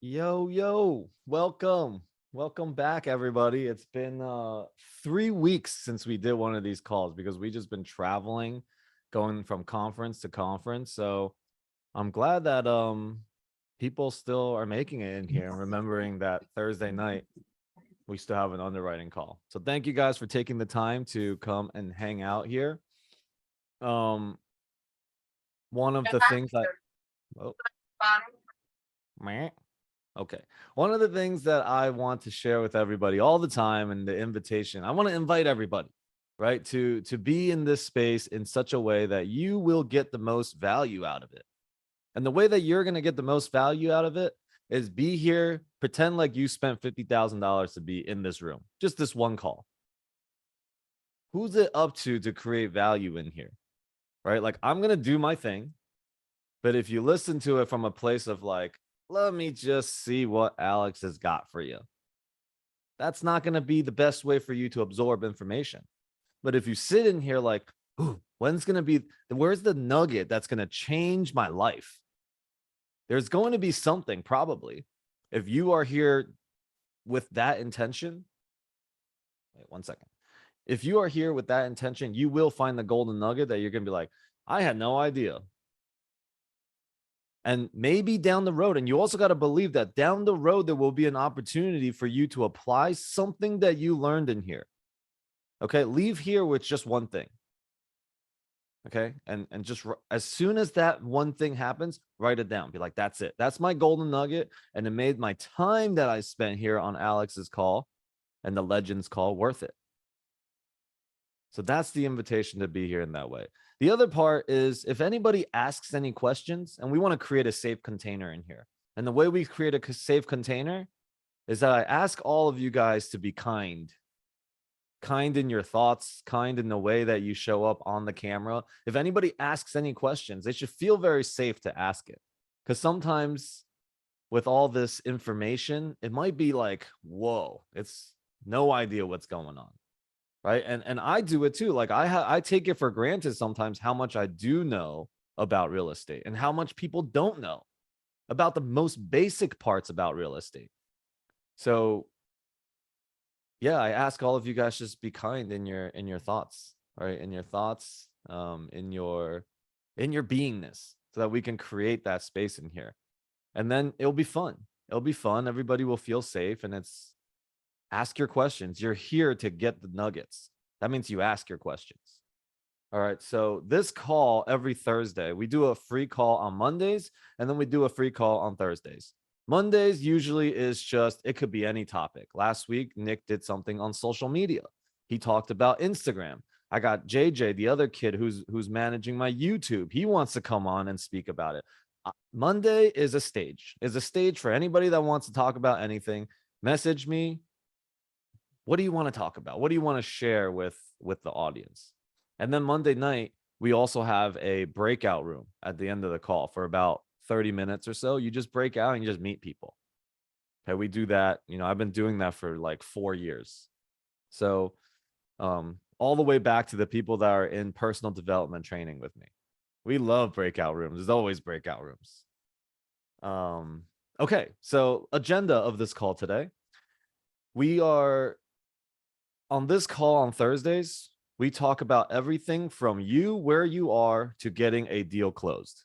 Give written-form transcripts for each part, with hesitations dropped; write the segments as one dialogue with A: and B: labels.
A: Yo, welcome back, everybody. It's been 3 weeks since we did one of these calls because we just been traveling, going from conference to conference. So I'm glad that people still are making it in here and remembering that Thursday night we still have an underwriting call. So thank you guys for taking the time to come and hang out here. um One of the things I oh, meh. Okay. One of the things that I want to share with everybody all the time, and the invitation, I want to invite everybody, right, to be in this space in such a way that you will get the most value out of it. And the way that you're going to get the most value out of it is be here, pretend like you spent $50,000 to be in this room, just this one call. Who's it up to create value in here, right? Like, I'm going to do my thing. But if you listen to it from a place of like, let me just see what Alex has got for you, that's not going to be the best way for you to absorb information. But if you sit in here like, ooh, where's the nugget that's going to change my life? There's going to be something probably. If you are here with that intention, wait 1 second. If you are here with that intention, you will find the golden nugget that you're going to be like, I had no idea. And maybe down the road, and you also got to believe that down the road, there will be an opportunity for you to apply something that you learned in here. Okay. Leave here with just one thing. Okay. And just as soon as that one thing happens, write it down. Be like, that's it. That's my golden nugget. And it made my time that I spent here on Alex's call and the Legends call worth it. So that's the invitation to be here in that way. The other part is if anybody asks any questions, and we want to create a safe container in here. And the way we create a safe container is that I ask all of you guys to be kind in your thoughts, kind in the way that you show up on the camera. If anybody asks any questions, they should feel very safe to ask it. Because sometimes with all this information, it might be like, whoa, it's no idea what's going on. Right. And I do it too. Like I take it for granted sometimes how much I do know about real estate and how much people don't know about the most basic parts about real estate. So yeah, I ask all of you guys just be kind in your thoughts, right? In your thoughts, in your beingness, so that we can create that space in here. And then it'll be fun. It'll be fun. Everybody will feel safe, and it's ask your questions. You're here to get the nuggets. That means you ask your questions. All right. So this call every Thursday, we do a free call on Mondays, and then we do a free call on Thursdays. Mondays usually is just, it could be any topic. Last week, Nick did something on social media. He talked about Instagram. I got JJ, the other kid who's managing my YouTube. He wants to come on and speak about it. Monday is a stage for anybody that wants to talk about anything. Message me. What do you want to talk about? What do you want to share with the audience? And then Monday night, we also have a breakout room at the end of the call for about 30 minutes or so. You just break out and you just meet people. Okay, we do that. I've been doing that for like 4 years. So all the way back to the people that are in personal development training with me. We love breakout rooms. There's always breakout rooms. Okay, so agenda of this call today. We are on this call on Thursdays, we talk about everything from you, where you are, to getting a deal closed.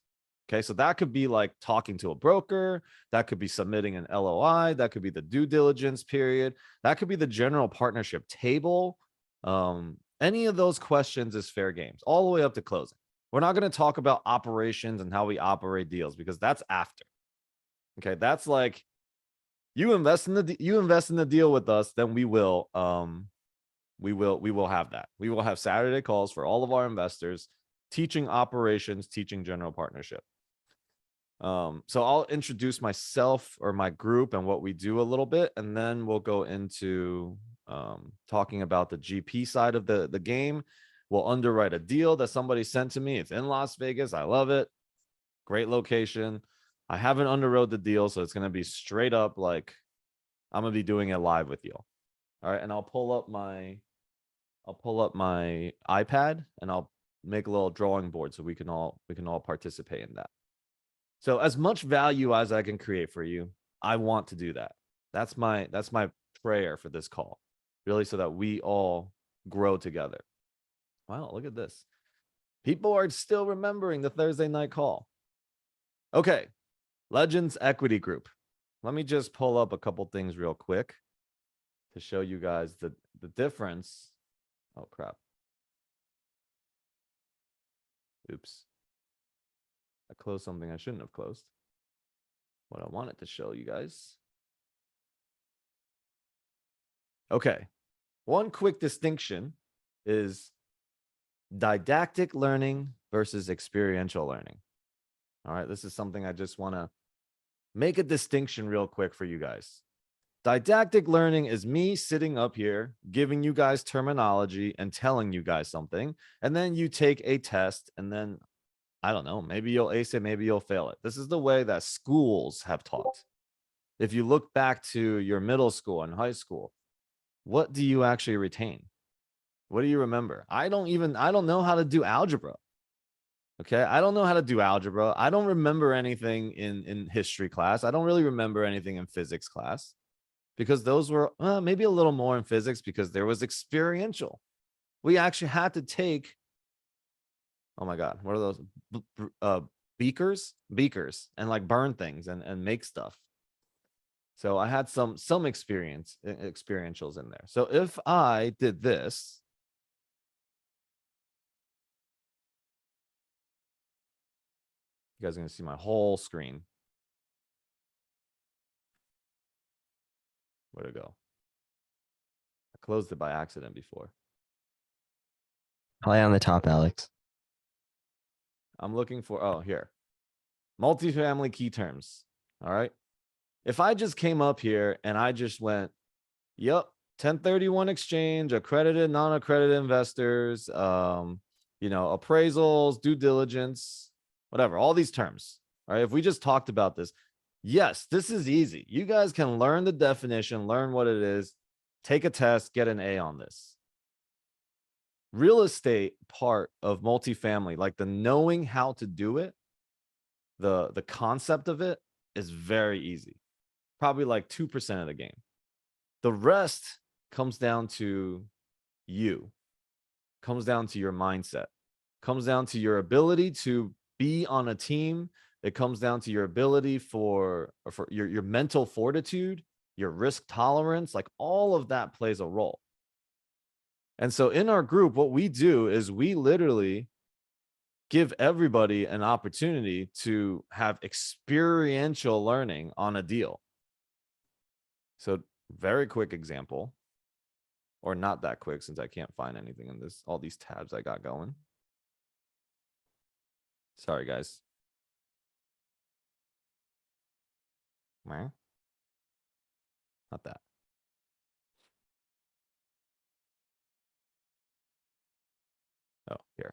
A: Okay, so that could be like talking to a broker, that could be submitting an LOI, that could be the due diligence period, that could be the general partnership table. Any of those questions is fair games, all the way up to closing. We're not going to talk about operations and how we operate deals because that's after. Okay, that's like you invest in the deal with us, then we will have that. We will have Saturday calls for all of our investors, teaching operations, teaching general partnership. So I'll introduce myself or my group and what we do a little bit, and then we'll go into talking about the GP side of the game. We'll underwrite a deal that somebody sent to me. It's in Las Vegas. I love it. Great location. I haven't underwrote the deal, so it's going to be straight up like I'm going to be doing it live with you. All right, and I'll pull up my iPad and I'll make a little drawing board so we can all participate in that. So as much value as I can create for you, I want to do that. That's my prayer for this call, really, so that we all grow together. Wow, look at this. People are still remembering the Thursday night call. Okay, Legends Equity Group. Let me just pull up a couple things real quick to show you guys the difference. Oh, crap. Oops. I closed something I shouldn't have closed. What I wanted to show you guys. Okay. One quick distinction is didactic learning versus experiential learning. All right. This is something I just want to make a distinction real quick for you guys. Didactic learning is me sitting up here, giving you guys terminology and telling you guys something. And then you take a test and then, I don't know, maybe you'll ace it, maybe you'll fail it. This is the way that schools have taught. If you look back to your middle school and high school, what do you actually retain? What do you remember? I don't know how to do algebra. Okay. I don't know how to do algebra. I don't remember anything in history class. I don't really remember anything in physics class because those were maybe a little more in physics because there was experiential. We actually had to take, oh my God, what are those? Beakers and like burn things and make stuff. So I had some experientials in there. So if I did this, you guys are going to see my whole screen. Where'd it go? I closed it by accident before.
B: Play on the top, Alex.
A: I'm looking for, oh, here. Multifamily key terms. All right. If I just came up here and I just went, yep, 1031 exchange, accredited, non-accredited investors, appraisals, due diligence, whatever, all these terms. All right. If we just talked about this, yes, this is easy. You guys can learn the definition, learn what it is, take a test, get an A on this. Real estate part of multifamily, like the knowing how to do it, the concept of it is very easy. Probably like 2% of the game. The rest comes down to you, comes down to your mindset, comes down to your ability to be on a team. It comes down to your ability for your mental fortitude, your risk tolerance, like all of that plays a role. And so in our group, what we do is we literally give everybody an opportunity to have experiential learning on a deal. So very quick example, or not that quick since I can't find anything in this, all these tabs I got going. Sorry, guys. Not that. Oh, here.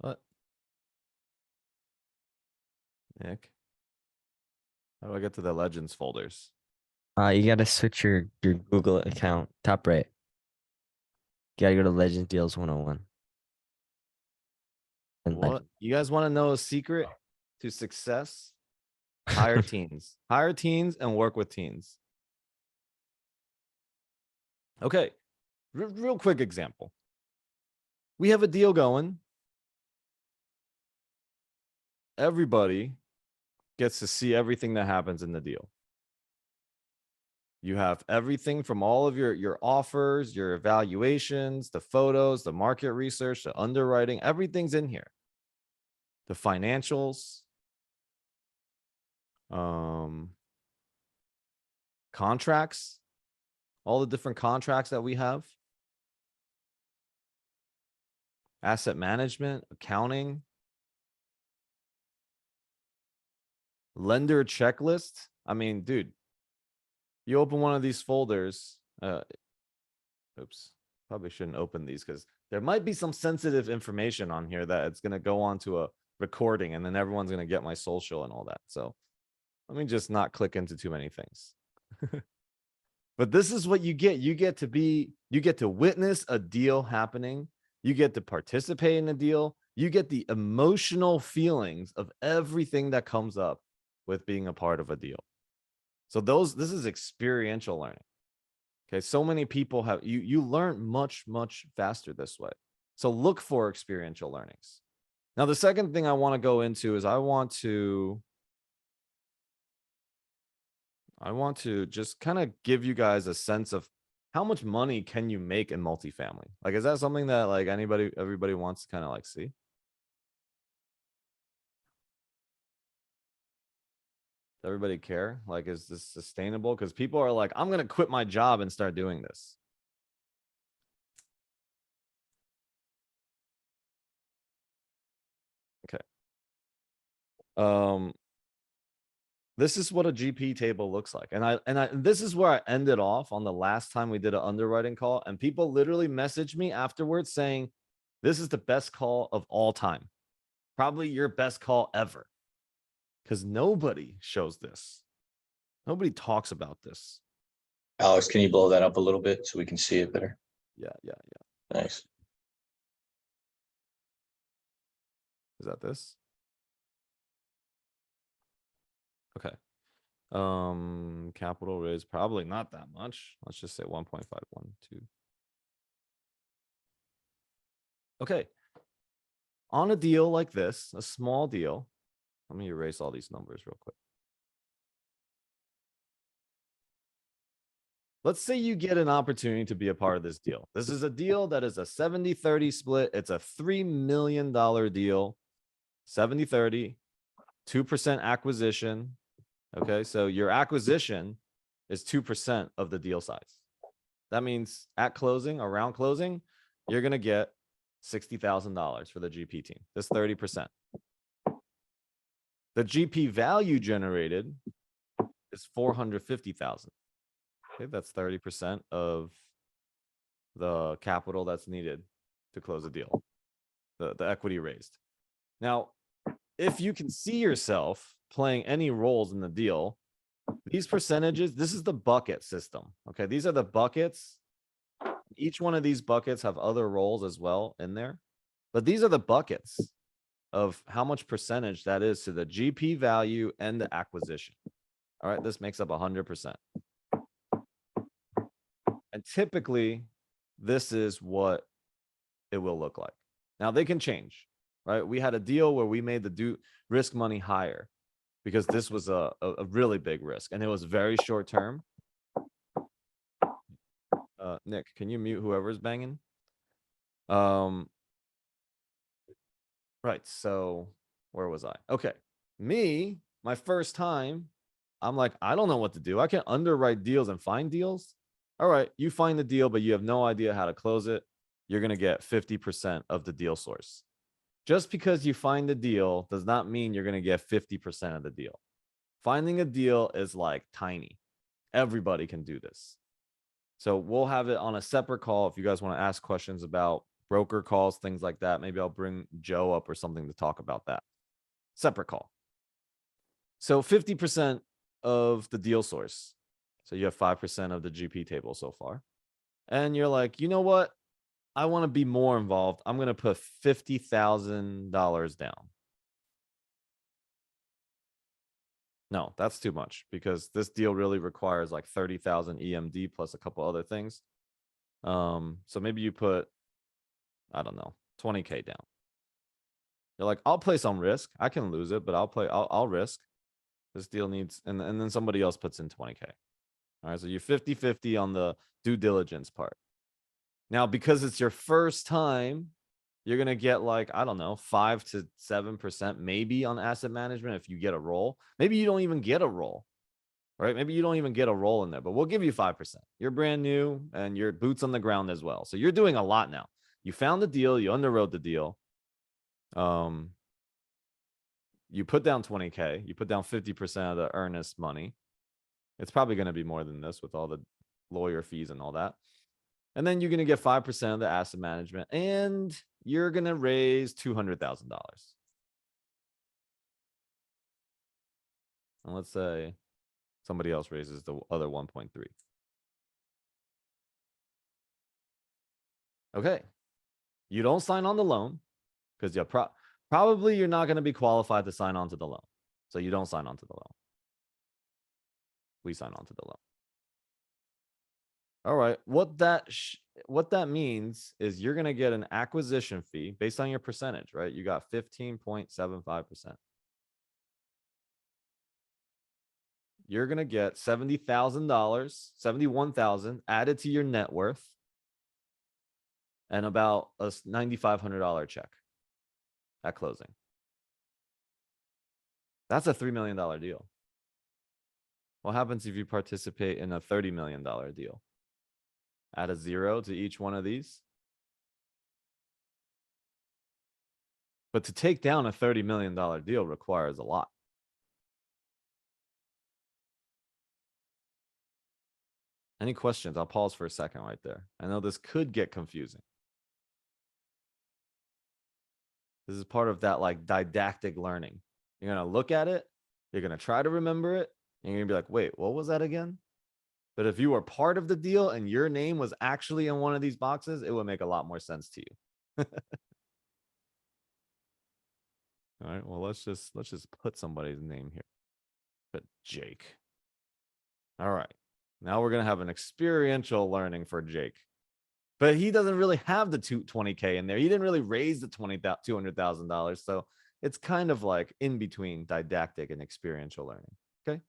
A: What? Nick? How do I get to the Legends folders?
B: You gotta switch your Google account, top right. You gotta go to Legends Deals 101. And
A: What? You guys want to know a secret to success? Hire teens. Hire teens and work with teens. Okay. Real quick example. We have a deal going. Everybody gets to see everything that happens in the deal. You have everything from all of your offers, your evaluations, the photos, the market research, the underwriting, everything's in here. The financials, contracts, all the different contracts that we have, asset management, accounting, lender checklist. I mean, dude, you open one of these folders. Oops, probably shouldn't open these because there might be some sensitive information on here that it's going to go onto a recording and then everyone's going to get my social and all that. So let me just not click into too many things. But this is what you get. You get to witness a deal happening. You get to participate in a deal. You get the emotional feelings of everything that comes up with being a part of a deal. So this is experiential learning. Okay. So many people you learn much, much faster this way. So look for experiential learnings. Now, the second thing I want to go into is I want to just kind of give you guys a sense of how much money can you make in multifamily? Like, is that something that like everybody wants to kind of like see? Does everybody care? Like, is this sustainable? Because people are like, I'm going to quit my job and start doing this. Okay. This is what a GP table looks like. And this is where I ended off on the last time we did an underwriting call. And people literally messaged me afterwards saying, this is the best call of all time. Probably your best call ever. Because nobody shows this. Nobody talks about this.
C: Alex, can you blow that up a little bit so we can see it better?
A: Yeah.
C: Nice.
A: Is that this? Okay. Capital raise, probably not that much. Let's just say 1.512. Okay. On a deal like this, a small deal, let me erase all these numbers real quick. Let's say you get an opportunity to be a part of this deal. This is a deal that is a 70-30 split. It's a $3 million deal, 70-30, 2% acquisition. Okay, so your acquisition is 2% of the deal size. That means at closing, around closing, you're going to get $60,000 for the GP team. That's 30%. The GP value generated is 450,000. Okay, that's 30% of the capital that's needed to close a deal, the equity raised. Now, if you can see yourself playing any roles in the deal, these percentages, this is the bucket system. Okay, these are the buckets. Each one of these buckets have other roles as well in there, but these are the buckets of how much percentage that is to the GP value and the acquisition. All right, this makes up 100%. And typically, this is what it will look like. Now, they can change, right? We had a deal where we made the risk money higher because this was a really big risk and it was very short term. Nick, can you mute whoever's banging? Right. So where was I? Okay. My first time, I'm like, I don't know what to do. I can underwrite deals and find deals. All right. You find the deal, but you have no idea how to close it. You're going to get 50% of the deal source. Just because you find the deal does not mean you're going to get 50% of the deal. Finding a deal is like tiny. Everybody can do this. So we'll have it on a separate call. If you guys want to ask questions about broker calls, things like that, maybe I'll bring Joe up or something to talk about that. Separate call. So 50% of the deal source. So you have 5% of the GP table so far. And you're like, you know what? I want to be more involved. I'm going to put $50,000 down. No, that's too much because this deal really requires like 30,000 EMD plus a couple other things. So maybe you put, I don't know, 20K down. You're like, I'll play some risk. I can lose it, but I'll risk. This deal needs, and then somebody else puts in 20K. All right. So you're 50-50 on the due diligence part. Now, because it's your first time, you're going to get like, I don't know, 5 to 7% maybe on asset management if you get a roll. Maybe you don't even get a roll, right? Maybe you don't even get a roll in there, but we'll give you 5%. You're brand new and your boots on the ground as well. So you're doing a lot now. You found the deal. You underwrote the deal. You put down 20K. You put down 50% of the earnest money. It's probably going to be more than this with all the lawyer fees and all that. And then you're going to get 5% of the asset management and you're going to raise $200,000. And let's say somebody else raises the other 1.3. Okay. You don't sign on the loan. because probably you're not going to be qualified to sign on to the loan. So you don't sign on to the loan. We sign on to the loan. All right. What that means is you're going to get an acquisition fee based on your percentage, right? You got 15.75%. You're going to get $70,000, $71,000 added to your net worth and about a $9,500 check at closing. That's a $3 million deal. What happens if you participate in a $30 million deal? Add a 0 to each one of these. But to take down a $30 million deal requires a lot. Any questions? I'll pause for a second right there. I know this could get confusing. This is part of that like didactic learning. You're going to look at it. You're going to try to remember it. And you're going to be like, wait, what was that again? But if you were part of the deal and your name was actually in one of these boxes, it would make a lot more sense to you. All right, well, let's just put somebody's name here. Put Jake. All right. Now we're going to have an experiential learning for Jake. But he doesn't really have the 20K in there. He didn't really raise the $200,000. So it's kind of like in between didactic and experiential learning. Okay.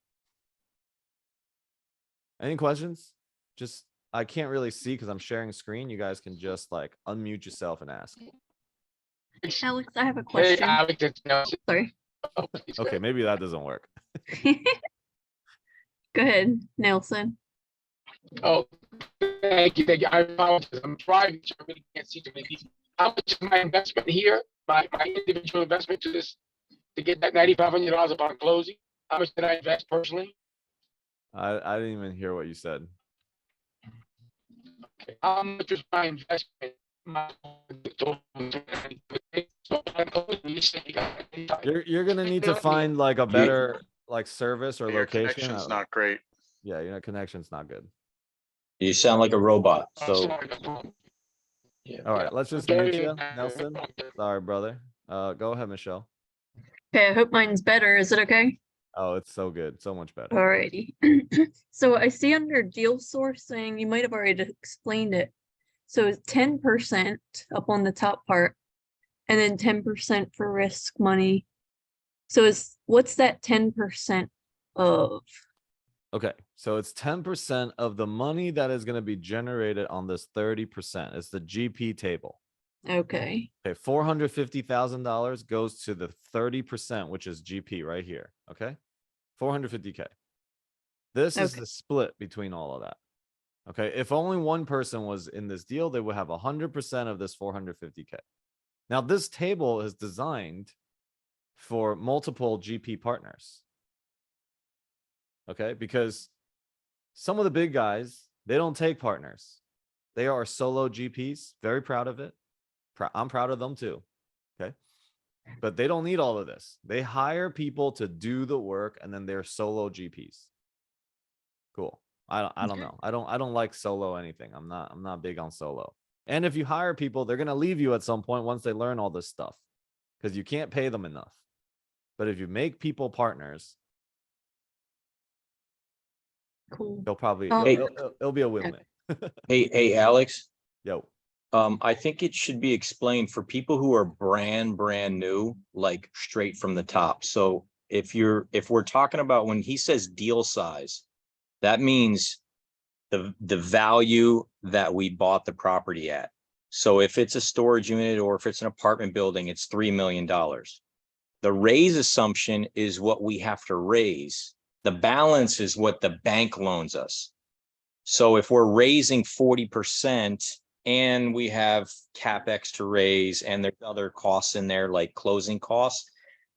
A: Any questions? Just, I can't really see because I'm sharing screen. You guys can just like unmute yourself and ask.
D: Alex, I have a
E: Hey,
D: question.
E: Alex, it's Nelson.
D: Sorry.
E: Oh, please go
A: Okay,
E: ahead.
A: maybe that doesn't work.
D: Go ahead, Nelson.
E: Oh, thank you. I apologize. I'm driving, so I really can't see too many people. How much is my investment here? My individual investment to this to get that $9,500 upon closing? How much did I invest personally?
A: I didn't even hear what you said.
E: Okay. How much was my investment?
A: You're gonna need to find like a better like service or
F: Your
A: location.
F: connection's not great.
A: Yeah, your connection's not good.
C: You sound like a robot. So
E: Yeah,
A: All right,
E: yeah.
A: let's just
E: Okay.
A: mute you, Nelson. Sorry, brother. Go ahead, Michelle.
D: Okay, I hope mine's better. Is it okay?
A: Oh, it's so good, so much better.
D: Alrighty. So I see under deal sourcing, you might have already explained it. So it's 10% up on the top part, and then 10% for risk money. So what's that 10% of?
A: Okay, so it's 10% of the money that is going to be generated on this 30%. It's the GP table.
D: Okay.
A: Okay, $450,000 goes to the 30%, which is GP right here. Okay, 450K. This is the split between all of that. Okay, if only one person was in this deal, they would have 100% of this 450K. Now, this table is designed for multiple GP partners. Okay, because some of the big guys, they don't take partners. They are solo GPs. Very proud of it. I'm proud of them too. Okay, but they don't need all of this. They hire people to do the work, and then they're solo GPs. Cool. I don't know. I don't like solo anything. I'm not big on solo. And if you hire people, they're gonna leave you at some point once they learn all this stuff, because you can't pay them enough. But if you make people partners,
D: Cool.
A: they'll probably
C: Hey.
A: it'll be a win-win.
C: hey, Alex.
A: Yo.
C: I think it should be explained for people who are brand new, like straight from the top. So if we're talking about when he says deal size, that means the value that we bought the property at. So if it's a storage unit or if it's an apartment building, it's $3 million. The raise assumption is what we have to raise. The balance is what the bank loans us. So if we're raising 40% and we have CapEx to raise and there's other costs in there like closing costs,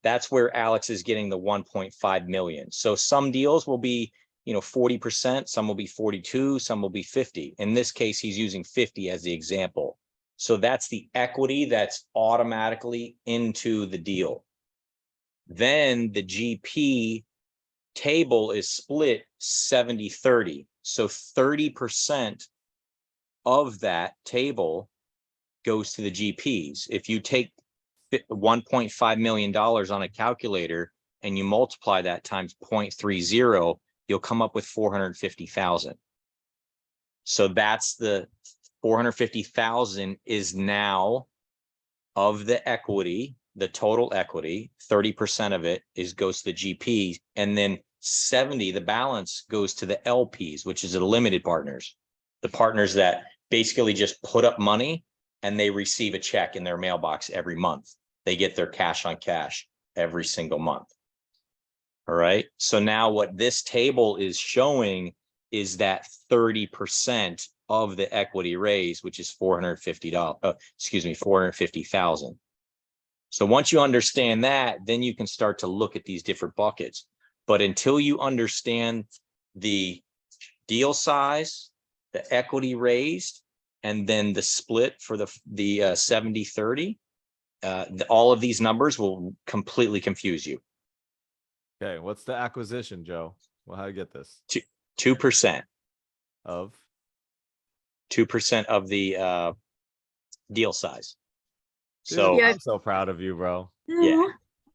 C: that's where Alex is getting the 1.5 million. So some deals will be 40%, some will be 42, some will be 50. In this case, he's using 50 as the example. So that's the equity that's automatically into the deal. Then the GP table is split 70-30. So 30% of that table goes to the GPs. If you take $1.5 million on a calculator and you multiply that times 0.30, you'll come up with 450,000. So that's the 450,000 is now of the equity, the total equity, 30% of it goes to the GP, and then 70, the balance goes to the LPs, which is the limited partners, the partners that basically just put up money and they receive a check in their mailbox every month. They get their cash on cash every single month. All right. So now what this table is showing is that 30% of the equity raise, which is $450,000. So once you understand that, then you can start to look at these different buckets. But until you understand the deal size, the equity raised, and then the split for the 70-30, all of these numbers will completely confuse you.
A: Okay, what's the acquisition, Joe? Well, how do you get this?
C: 2%
A: Of
C: 2% of the deal size.
A: Dude,
C: So
D: Yeah.
A: I'm so proud of you, bro.
C: Yeah.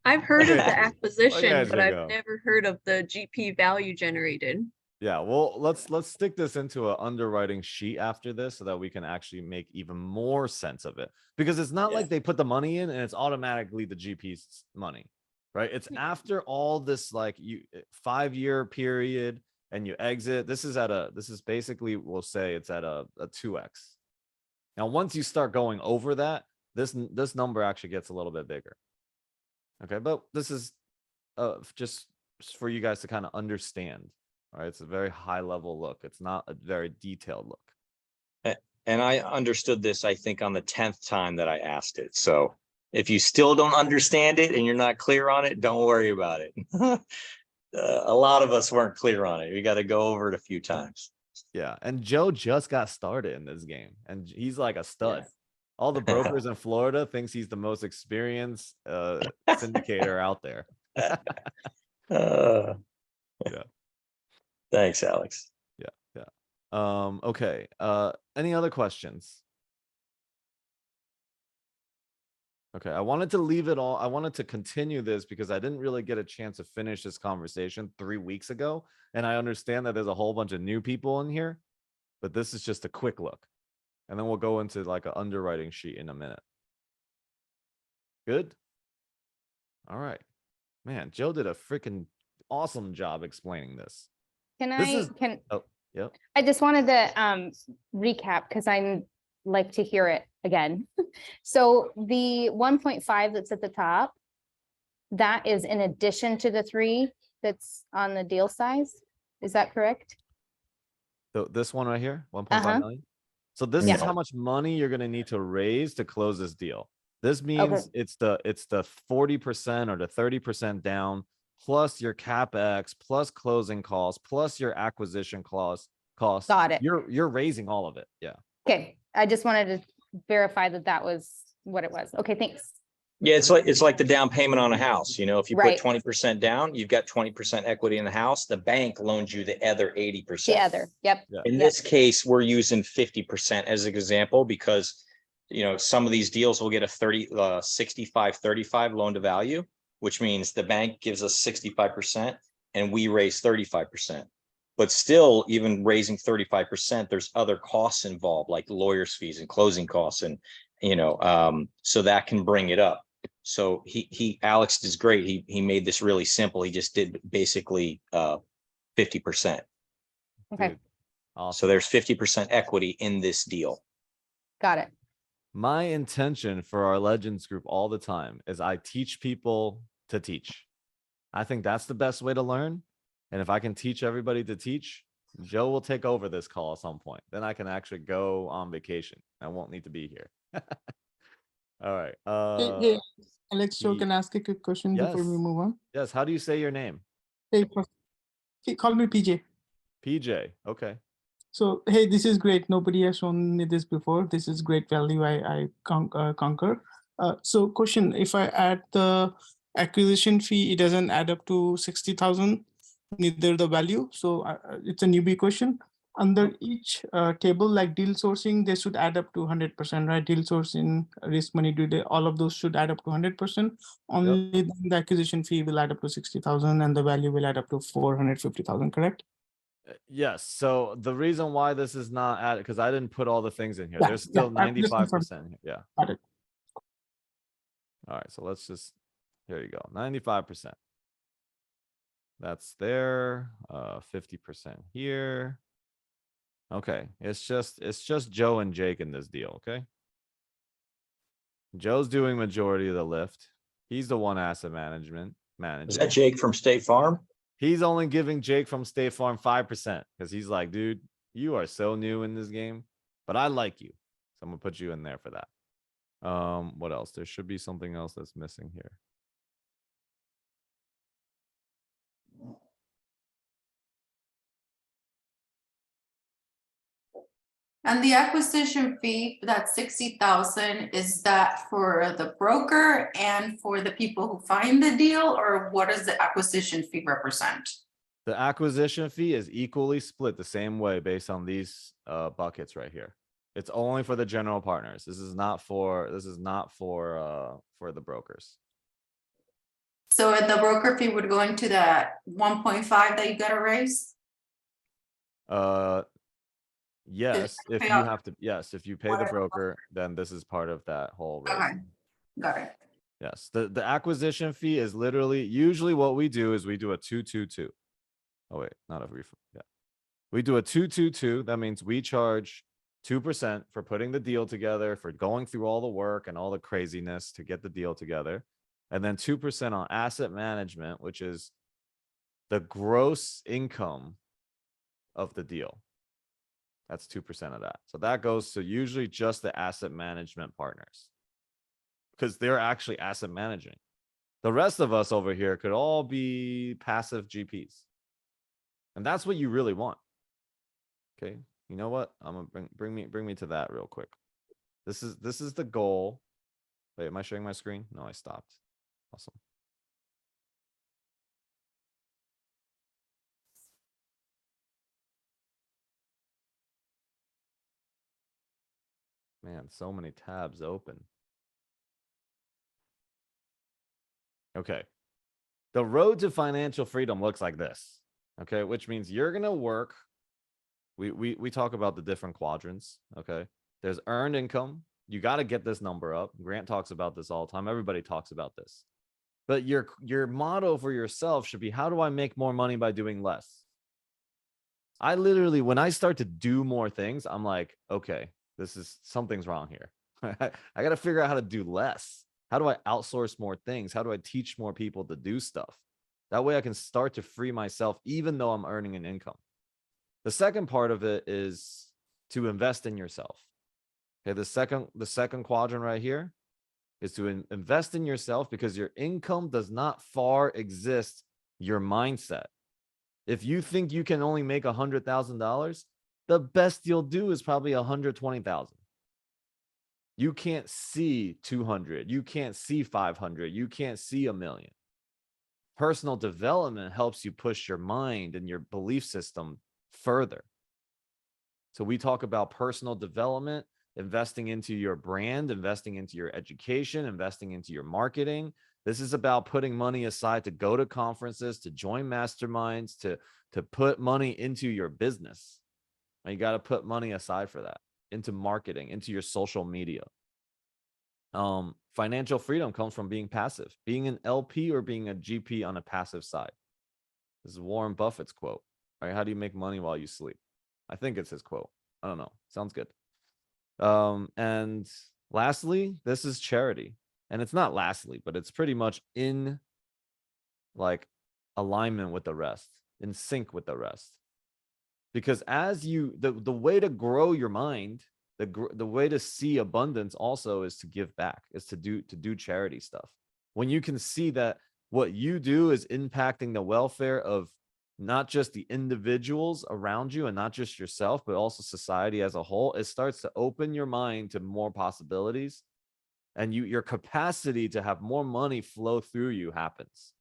D: I've heard of
A: Okay.
D: the acquisition,
A: at
D: but
A: you
D: I've
A: go.
D: never heard of the GP value generated.
A: Yeah, well, let's stick this into an underwriting sheet after this so that we can actually make even more sense of it. Because it's not
C: Yeah.
A: like they put the money in and it's automatically the GP's money, right? It's after all this like 5-year period and you exit. This is basically, we'll say it's at a 2x. Now, once you start going over that, this number actually gets a little bit bigger. Okay, but this is just for you guys to kind of understand. All right, it's a very high level look. It's not a very detailed look.
C: And I understood this, I think, on the 10th time that I asked it. So if you still don't understand it and you're not clear on it, don't worry about it. A lot of us weren't clear on it. We got to go over it a few times.
A: Yeah, and Joe just got started in this game, and he's like a stud.
C: Yeah.
A: All the brokers in Florida thinks he's the most experienced syndicator out there. Yeah.
C: Thanks, Alex.
A: Yeah. Okay. Any other questions? Okay, I wanted to leave it all. I wanted to continue this because I didn't really get a chance to finish this conversation 3 weeks ago. And I understand that there's a whole bunch of new people in here, but this is just a quick look. And then we'll go into like an underwriting sheet in a minute. Good? All right. Man, Joe did a freaking awesome job explaining this.
F: Can
A: This
F: I,
A: is-
F: can,
A: Oh, yep.
F: I just wanted to recap because I'm like to hear it again. So the 1.5 that's at the top, that is in addition to the 3 that's on the deal size. Is that correct?
A: So this one right here, 1.5
F: Uh-huh.
A: million. So this
F: Yeah.
A: is how much money you're going to need to raise to close this deal. This means it's the 40% or the 30% down plus your CapEx plus closing costs plus your acquisition costs.
F: Got it.
A: You're raising all of it. Yeah.
F: Okay, I just wanted to verify that that was what it was. Okay, thanks.
C: Yeah, it's like the down payment on a house. You know, if you
F: Right.
C: put 20% down, you've got 20% equity in the house. The bank loans you the other 80%.
F: The other, yep.
A: Yeah.
C: In
F: Yep.
C: this case, we're using 50% as an example because, you know, some of these deals will get a 65-35 loan to value, which means the bank gives us 65% and we raise 35%. But still, even raising 35%, there's other costs involved, like lawyers' fees and closing costs, and so that can bring it up. So Alex is great. He made this really simple. He just did basically 50%.
F: Okay,
A: Dude, awesome.
C: So there's 50% equity in this deal.
F: got it.
A: My intention for our Legends group all the time is I teach people to teach. I think that's the best way to learn. And if I can teach everybody to teach, Joe will take over this call at some point. Then I can actually go on vacation. I won't need to be here. All right.
G: Hey, Alex, Joe,
A: Ye-
G: can I ask a quick question before we
A: Yes.
G: move on?
A: Yes. How do you say your name?
G: Hey, call me PJ.
A: PJ. Okay.
G: So, hey, this is great. Nobody has shown me this before. This is great value. I conquer. So, question: if I add the acquisition fee, it doesn't add up to 60,000, neither the value. So, it's a newbie question. under each table, like deal sourcing, they should add up to 100%, right? Deal sourcing, risk money due date, all of those should add up to 100%. Only then the acquisition fee will add up to 60,000 and the value will add up to 450,000, correct?
A: Yes. So the reason why this is not added, because I didn't put all the things in here.
G: Yeah,
A: There's
G: yeah,
A: still
G: I'm just confirming.
A: 95%. Yeah.
G: Got it.
A: All right. So let's just, here you go. 95%. That's there. 50% here. Okay. It's just Joe and Jake in this deal. Okay. Joe's doing majority of the lift. He's the one asset management
C: Is
A: manager.
C: that Jake from State Farm?
A: He's only giving Jake from State Farm 5% because he's like, dude, you are so new in this game, but I like you. So I'm gonna put you in there for that. What else? There should be something else that's missing here.
H: And the acquisition fee, that 60,000, is that for the broker and for the people who find the deal, or what does the acquisition fee represent?
A: The acquisition fee is equally split the same way based on these buckets right here. It's only for the general partners. This is not for the brokers.
H: So the broker fee would go into that 1.5 that you gotta raise?
A: Yes, if
H: pay
A: you
H: off-
A: have to, yes, if you pay the
H: whatever.
A: broker, then this is part of that whole raise.
H: Okay, got it.
A: Yes, the acquisition fee is literally, usually what we do is we do a 2-2-2. Oh wait, not a refund. Yeah. We do a 2-2-2. That means we charge 2% for putting the deal together, for going through all the work and all the craziness to get the deal together. And then 2% on asset management, which is the gross income of the deal. That's 2% of that. So that goes to usually just the asset management partners because they're actually asset managing. The rest of us over here could all be passive GPs. And that's what you really want. Okay. You know what? I'm gonna bring me to that real quick. This is the goal. Wait, am I sharing my screen? No, I stopped. Awesome. Man, so many tabs open. Okay. The road to financial freedom looks like this. Okay, which means you're gonna work. We talk about the different quadrants. Okay. There's earned income. You got to get this number up. Grant talks about this all the time. Everybody talks about this. But your motto for yourself should be, how do I make more money by doing less? I literally, when I start to do more things, I'm like, okay, something's wrong here. I got to figure out how to do less. How do I outsource more things? How do I teach more people to do stuff? That way I can start to free myself, even though I'm earning an income. The second part of it is to invest in yourself. Okay, the second quadrant right here is to invest in yourself, because your income does not far exist your mindset. If you think you can only make $100,000, the best you'll do is probably 120,000. You can't see 200. You can't see 500. You can't see 1,000,000. Personal development helps you push your mind and your belief system further. So we talk about personal development, investing into your brand, investing into your education, investing into your marketing. This is about putting money aside to go to conferences, to join masterminds, to put money into your business. And you got to put money aside for that, into marketing, into your social media. Financial freedom comes from being passive, being an LP or being a GP on a passive side. This is Warren Buffett's quote. Right? How do you make money while you sleep? I think it's his quote. I don't know. Sounds good. And lastly, this is charity. And it's not lastly, but it's pretty much in like alignment with the rest, in sync with the rest. Because as you, the way to grow your mind, the way to see abundance also is to give back, is to do charity stuff. When you can see that what you do is impacting the welfare of not just the individuals around you and not just yourself, but also society as a whole, it starts to open your mind to more possibilities, and your capacity to have more money flow through you happens.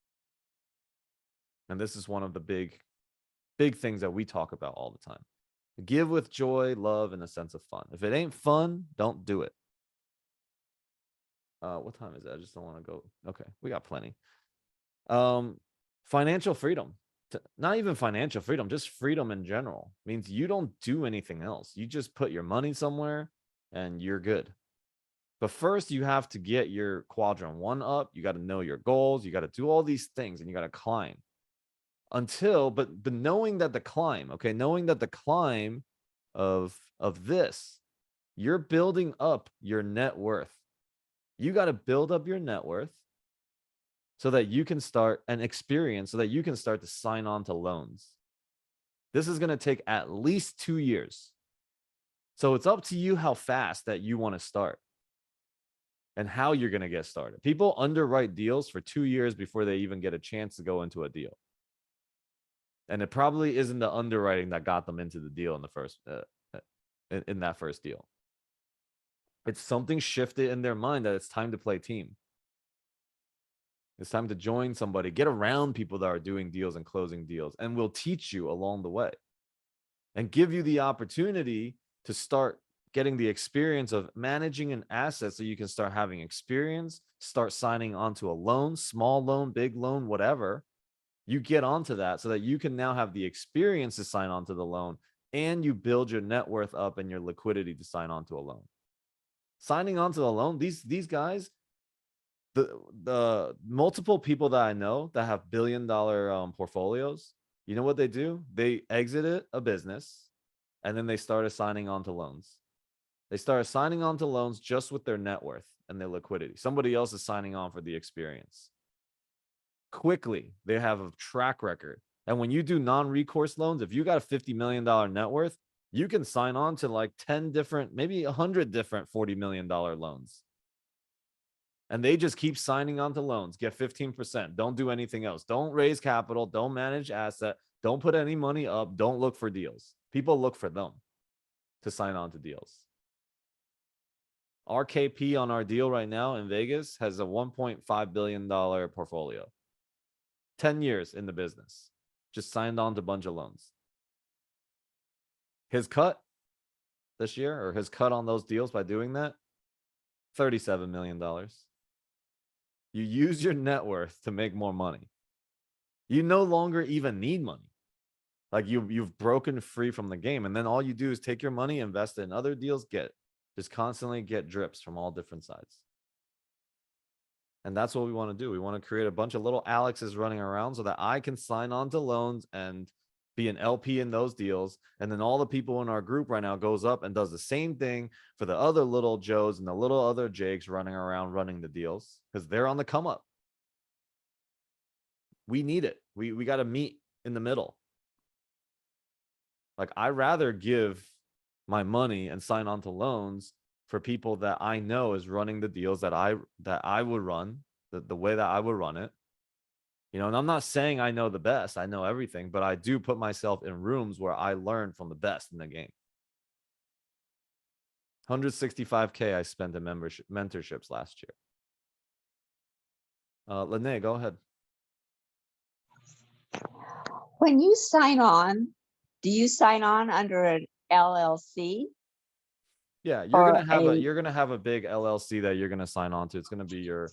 A: And this is one of the big things that we talk about all the time. Give with joy, love, and a sense of fun. If it ain't fun, don't do it. What time is it? I just don't want to go. Okay, we got plenty. Financial freedom. Not even financial freedom, just freedom in general means you don't do anything else. You just put your money somewhere and you're good. But first, you have to get your quadrant 1 up. You got to know your goals. You got to do all these things and you got to climb but knowing that the climb, okay, knowing that the climb of this, you're building up your net worth. You got to build up your net worth so that you can start an experience, so that you can start to sign on to loans. This is going to take at least 2 years. So it's up to you how fast that you want to start and how you're going to get started. People underwrite deals for 2 years before they even get a chance to go into a deal. And it probably isn't the underwriting that got them into the deal in the first, in that first deal. It's something shifted in their mind that it's time to play team. It's time to join somebody, get around people that are doing deals and closing deals, and will teach you along the way and give you the opportunity to start getting the experience of managing an asset so you can start having experience, start signing onto a loan, small loan, big loan, whatever. You get onto that so that you can now have the experience to sign onto the loan and you build your net worth up and your liquidity to sign onto a loan. Signing onto the loan, these guys, the multiple people that I know that have billion-dollar portfolios, you know what they do? They exited a business and then they started signing on to loans. They started signing on to loans just with their net worth and their liquidity. Somebody else is signing on for the experience. Quickly, they have a track record. And when you do non-recourse loans, if you got a $50 million net worth, you can sign on to like 10 different, maybe 100 different $40 million loans. And they just keep signing on to loans, get 15%. Don't do anything else. Don't raise capital. Don't manage asset. Don't put any money up. Don't look for deals. People look for them to sign on to deals. Our KP on our deal right now in Vegas has a $1.5 billion portfolio. 10 years in the business. Just signed on to a bunch of loans. His cut this year, or his cut on those deals by doing that, $37 million. You use your net worth to make more money. You no longer even need money. Like you've broken free from the game. And then all you do is take your money, invest it in other deals, just constantly get drips from all different sides. And that's what we want to do. We want to create a bunch of little Alexes running around so that I can sign on to loans and be an LP in those deals. And then all the people in our group right now goes up and does the same thing for the other little Joes and the little other Jakes running around running the deals because they're on the come up. We need it. We got to meet in the middle. Like I'd rather give my money and sign on to loans for people that I know is running the deals that I would run, the way that I would run it. You know, and I'm not saying I know the best, I know everything, but I do put myself in rooms where I learn from the best in the game. 165K I spent in mentorships last year. Lene, go ahead.
I: When you sign on, do you sign on under an LLC?
A: Yeah, you're gonna have a big LLC that you're gonna sign on to. It's gonna be your,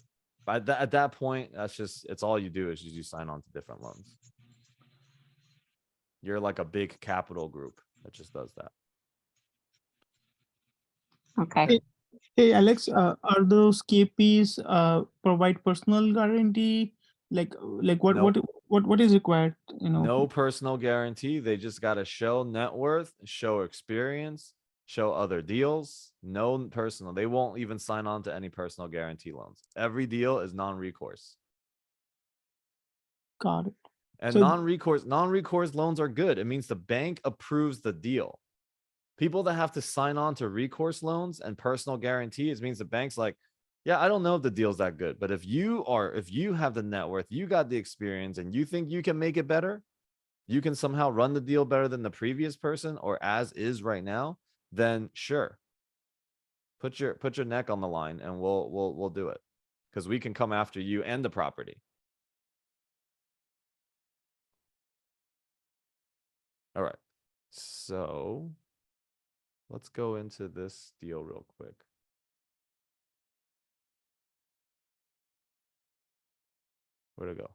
A: at that point, it's all you do is you sign on to different loans. You're like a big capital group that just does that.
I: Okay.
G: Hey Alex, are those KPs provide personal guarantee? Like what
A: Nope.
G: what is required? You know.
A: No personal guarantee. They just got to show net worth, show experience, show other deals. No personal. They won't even sign on to any personal guarantee loans. Every deal is non-recourse.
G: Got it.
A: And
G: So-
A: non-recourse loans are good. It means the bank approves the deal. People that have to sign on to recourse loans and personal guarantees means the bank's like, yeah, I don't know if the deal's that good, but if you have the net worth, you got the experience and you think you can make it better, you can somehow run the deal better than the previous person or as is right now, then sure. Put your neck on the line and we'll do it. Because we can come after you and the property. All right. So Let's go into this deal real quick. Where'd it go?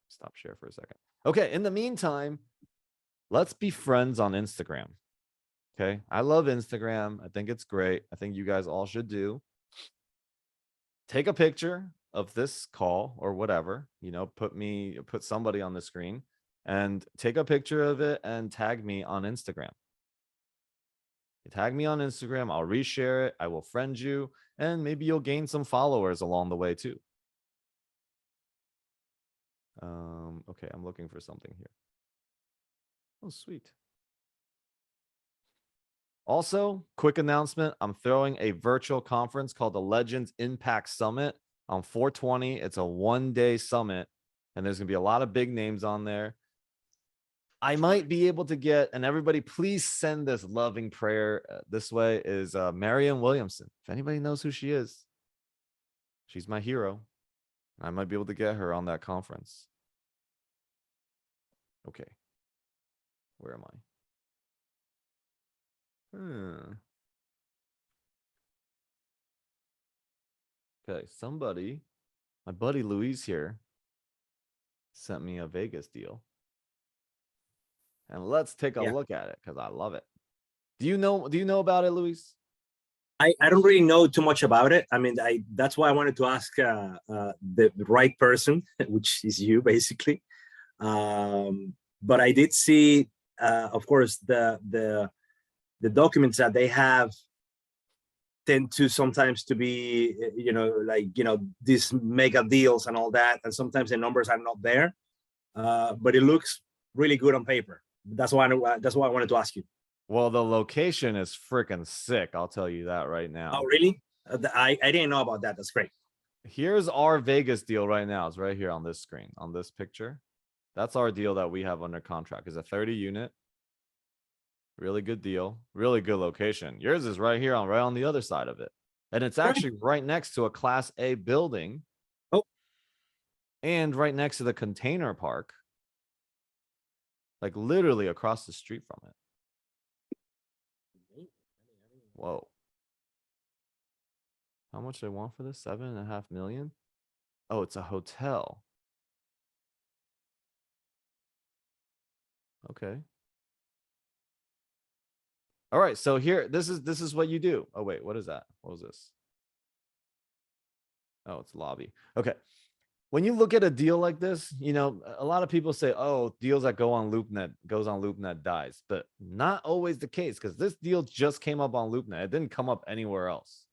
A: Stop share for a second. Okay, in the meantime, let's be friends on Instagram. Okay, I love Instagram. I think it's great. I think you guys all should do. Take a picture of this call or whatever, put somebody on the screen and take a picture of it and tag me on Instagram. You tag me on Instagram, I'll reshare it, I will friend you, and maybe you'll gain some followers along the way too. Okay, I'm looking for something here. Oh, sweet. Also, quick announcement, I'm throwing a virtual conference called the Legends Impact Summit on 4/20. It's a one-day summit, and there's gonna be a lot of big names on there. I might be able to get, and everybody please send this loving prayer this way, is Marianne Williamson. If anybody knows who she is, she's my hero. I might be able to get her on that conference. Okay. Where am I? Okay, somebody, my buddy Luis here, sent me a Vegas deal. And let's take a look at it because I love it. Do you know about it, Luis?
J: I don't really know too much about it. I mean, that's why I wanted to ask the right person, which is you basically. But I did see, of course, the documents that they have tend to sometimes to be, these mega deals and all that, and sometimes the numbers are not there. But it looks really good on paper. That's why I wanted to ask you.
A: Well, the location is freaking sick. I'll tell you that right now.
J: Oh, really? I didn't know about that. That's great.
A: Here's our Vegas deal right now. It's right here on this screen, on this picture. That's our deal that we have under contract. It's a 30 unit. Really good deal. Really good location. Yours is right here right on the other side of it. And it's actually right next to a Class A building.
J: Oh.
A: And right next to the container park. Like literally across the street from it. Whoa. How much they want for this? 7.5 million? Oh, it's a hotel. Okay. All right. So here, this is what you do. Oh, wait, what is that? What was this? Oh, it's lobby. Okay. When you look at a deal like this, a lot of people say, oh, deals that go on LoopNet goes on LoopNet dies, but not always the case because this deal just came up on LoopNet. It didn't come up anywhere else.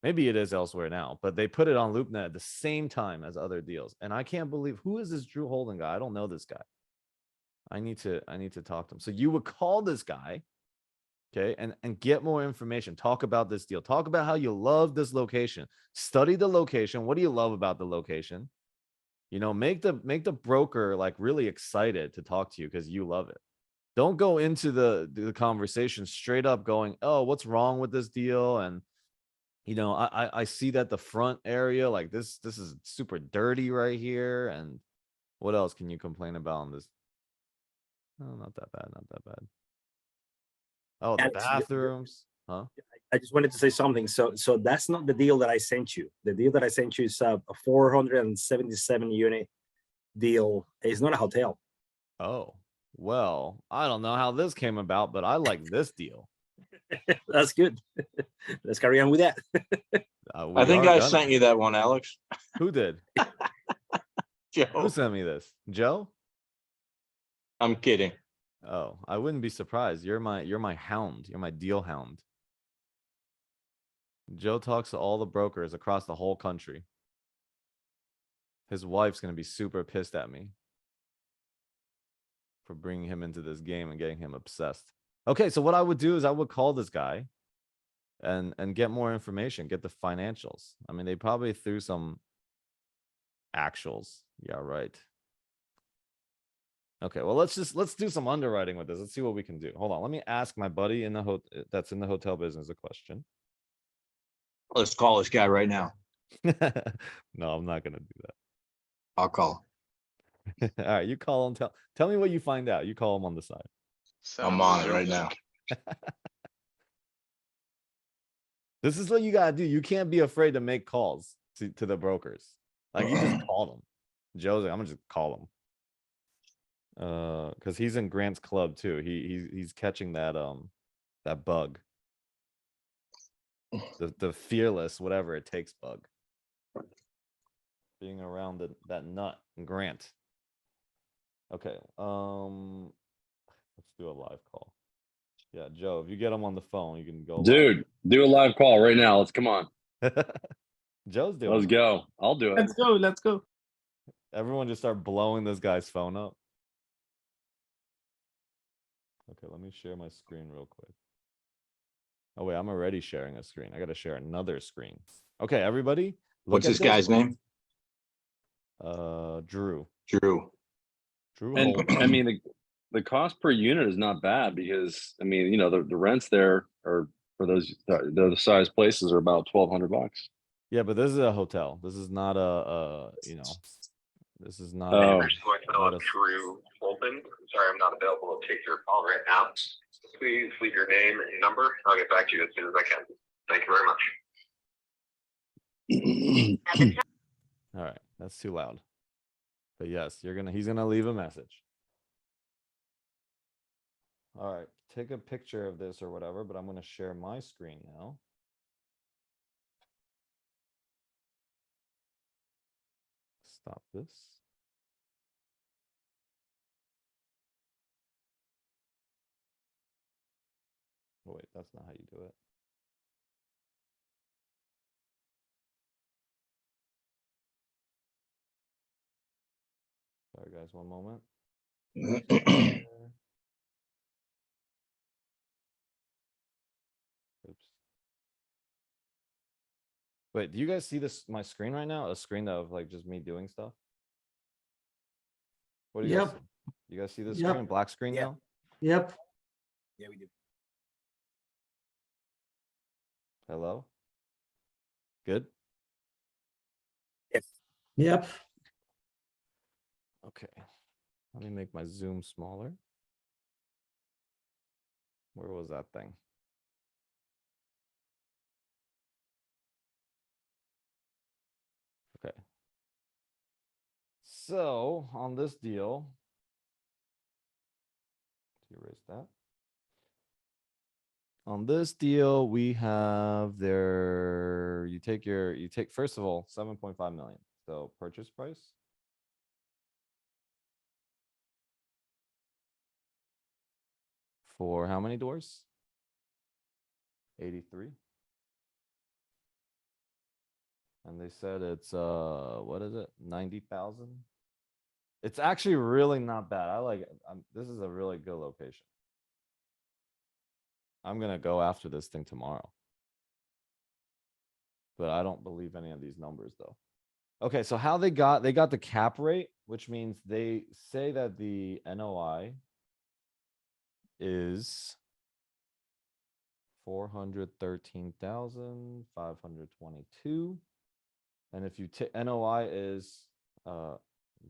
A: Maybe it is elsewhere now, but they put it on LoopNet at the same time as other deals. And I can't believe, who is this Drew Holden guy? I don't know this guy. I need to talk to him. So you would call this guy, okay, and get more information. Talk about this deal. Talk about how you love this location. Study the location. What do you love about the location? Make the broker like really excited to talk to you because you love it. Don't go into the conversation straight up going, oh, what's wrong with this deal? And I see that the front area, like this is super dirty right here. And what else can you complain about on this? Oh, not that bad, not that bad. Oh, the
J: Alex,
A: bathrooms, huh?
J: I just wanted to say something. So that's not the deal that I sent you. The deal that I sent you is a 477 unit deal. It's not a hotel.
A: Oh, well, I don't know how this came about, but I like this deal.
J: That's good. Let's carry on with that.
C: I think I sent you that one, Alex.
A: Who did?
C: Joe.
A: Who sent me this? Joe?
C: I'm kidding.
A: Oh, I wouldn't be surprised. You're my hound. You're my deal hound. Joe talks to all the brokers across the whole country. His wife's going to be super pissed at me for bringing him into this game and getting him obsessed. Okay, so what I would do is I would call this guy and get more information, get the financials. I mean, they probably threw some actuals. Yeah, right. Okay, well, let's do some underwriting with this. Let's see what we can do. Hold on, let me ask my buddy in the that's in the hotel business a question.
C: Let's call this guy right now.
A: No, I'm not gonna do that.
C: I'll call.
A: All right, you call him. Tell me what you find out. You call him on the side.
C: I'm on it right now.
A: This is what you gotta do. You can't be afraid to make calls to the brokers. Like you just call them. Joe's like, I'm gonna just call him. Because he's in Grant's club too. He's catching that that bug. The fearless, whatever it takes bug. Being around that nut Grant. Okay. Let's do a live call. Yeah, Joe, if you get him on the phone, you can go.
K: Dude, do a live call right now. Let's come on.
A: Joe's doing
K: Let's
A: it.
K: go. I'll do it.
G: Let's go. Let's go.
A: Everyone just start blowing this guy's phone up. Okay, let me share my screen real quick. Oh wait, I'm already sharing a screen. I gotta share another screen. Okay, everybody.
C: What's this guy's name?
A: Drew.
C: Drew.
K: And
A: Holman.
K: I mean, the cost per unit is not bad because I mean, you know, the rents there are for those the size places are about $1,200.
A: Yeah, but this is a hotel. This is not a you know, this is not.
K: Oh.
L: Drew Holman. Sorry, I'm not available to take your call right now. Please leave your name and number. I'll get back to you as soon as I can. Thank you very much.
A: All right, that's too loud. But yes, he's gonna leave a message. All right, take a picture of this or whatever, but I'm gonna share my screen now. Stop this. Oh, wait, that's not how you do it. Sorry, guys, one moment. Oops. Wait, do you guys see my screen right now? A screen of like just me doing stuff? What do you guys see? You guys see this screen? Black screen now?
M: Yep.
J: Yeah, we do.
A: Hello? Good?
J: Yes.
M: Yep.
A: Okay. Let me make my zoom smaller. Where was that thing? Okay. So on this deal, erase that. On this deal, we have you take first of all 7.5 million. So purchase price. For how many doors? 83. And they said it's what is it? 90,000. It's actually really not bad. I like it. This is a really good location. I'm gonna go after this thing tomorrow. But I don't believe any of these numbers though. Okay, so how they got the cap rate, which means they say that the NOI is 413,522. And if you take NOI is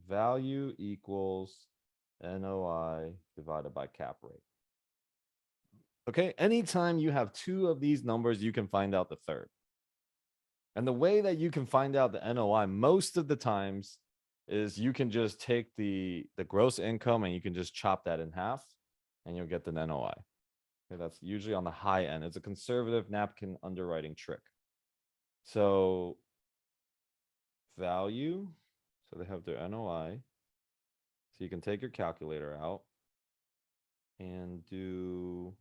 A: value equals NOI divided by cap rate. Okay, anytime you have two of these numbers, you can find out the third. And the way that you can find out the NOI most of the times is you can just take the gross income and you can just chop that in half and you'll get the NOI. Okay, that's usually on the high end. It's a conservative napkin underwriting trick. So value, so they have their NOI. So you can take your calculator out and do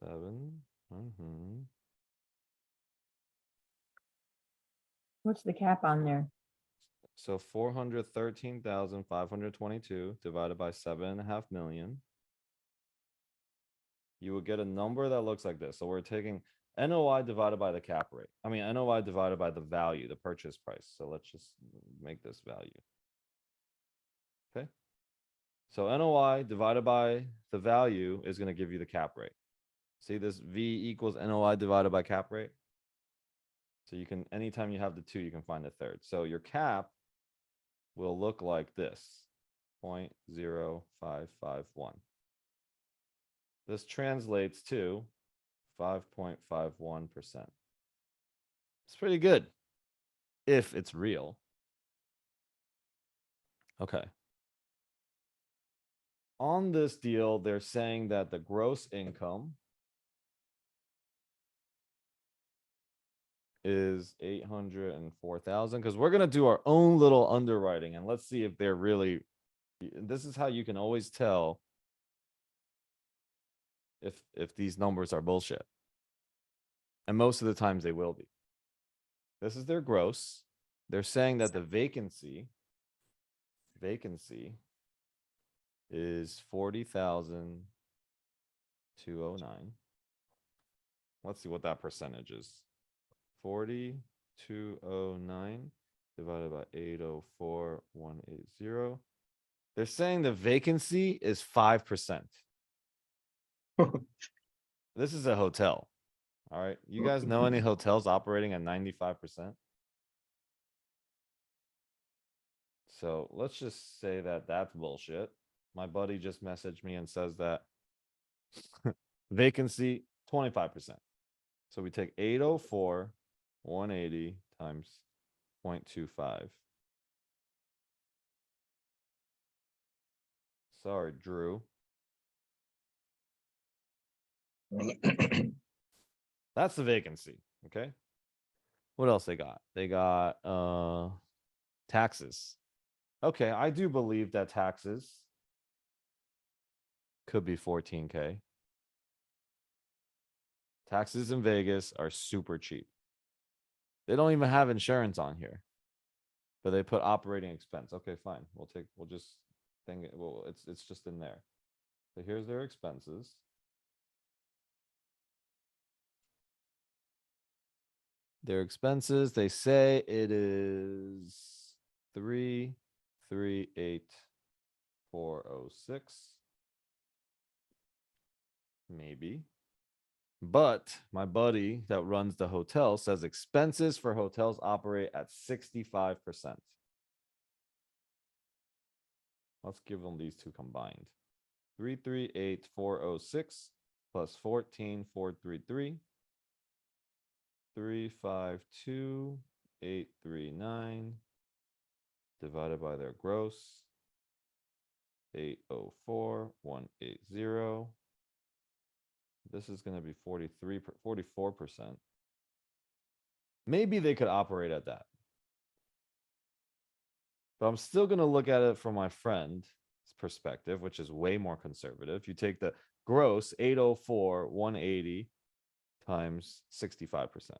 A: 7.
I: What's the cap on there?
A: So 413,522 divided by 7.5 million. You will get a number that looks like this. So we're taking NOI divided by the cap rate. I mean, NOI divided by the value, the purchase price. So let's just make this value. Okay. So NOI divided by the value is going to give you the cap rate. See this V equals NOI divided by cap rate. So you can, anytime you have the 2, you can find the third. So your cap will look like this, 0.0551. This translates to 5.51%. It's pretty good if it's real. Okay. On this deal, they're saying that the gross income is 804,000, because we're gonna do our own little underwriting and let's see if they're really. This is how you can always tell if these numbers are bullshit. And most of the times they will be. This is their gross. They're saying that the vacancy is 40,209. Let's see what that percentage is. 40,209 divided by 804,180. They're saying the vacancy is 5%. This is a hotel. All right. You guys know any hotels operating at 95%? So let's just say that that's bullshit. My buddy just messaged me and says that vacancy 25%. So we take 804, 180 times 0.25. Sorry, Drew. That's the vacancy. Okay. What else they got? They got taxes. Okay, I do believe that taxes could be 14K. Taxes in Vegas are super cheap. They don't even have insurance on here. But they put operating expense. Okay, fine. We'll just think it. Well, it's just in there. So here's their expenses. Their expenses, they say it is 338,406. Maybe. But my buddy that runs the hotel says expenses for hotels operate at 65%. Let's give them these two combined. 338,406 plus 14,433. 352,839 divided by their gross. 804,180. This is going to be 44%. Maybe they could operate at that. But I'm still going to look at it from my friend's perspective, which is way more conservative. You take the gross 804,180 times 65%.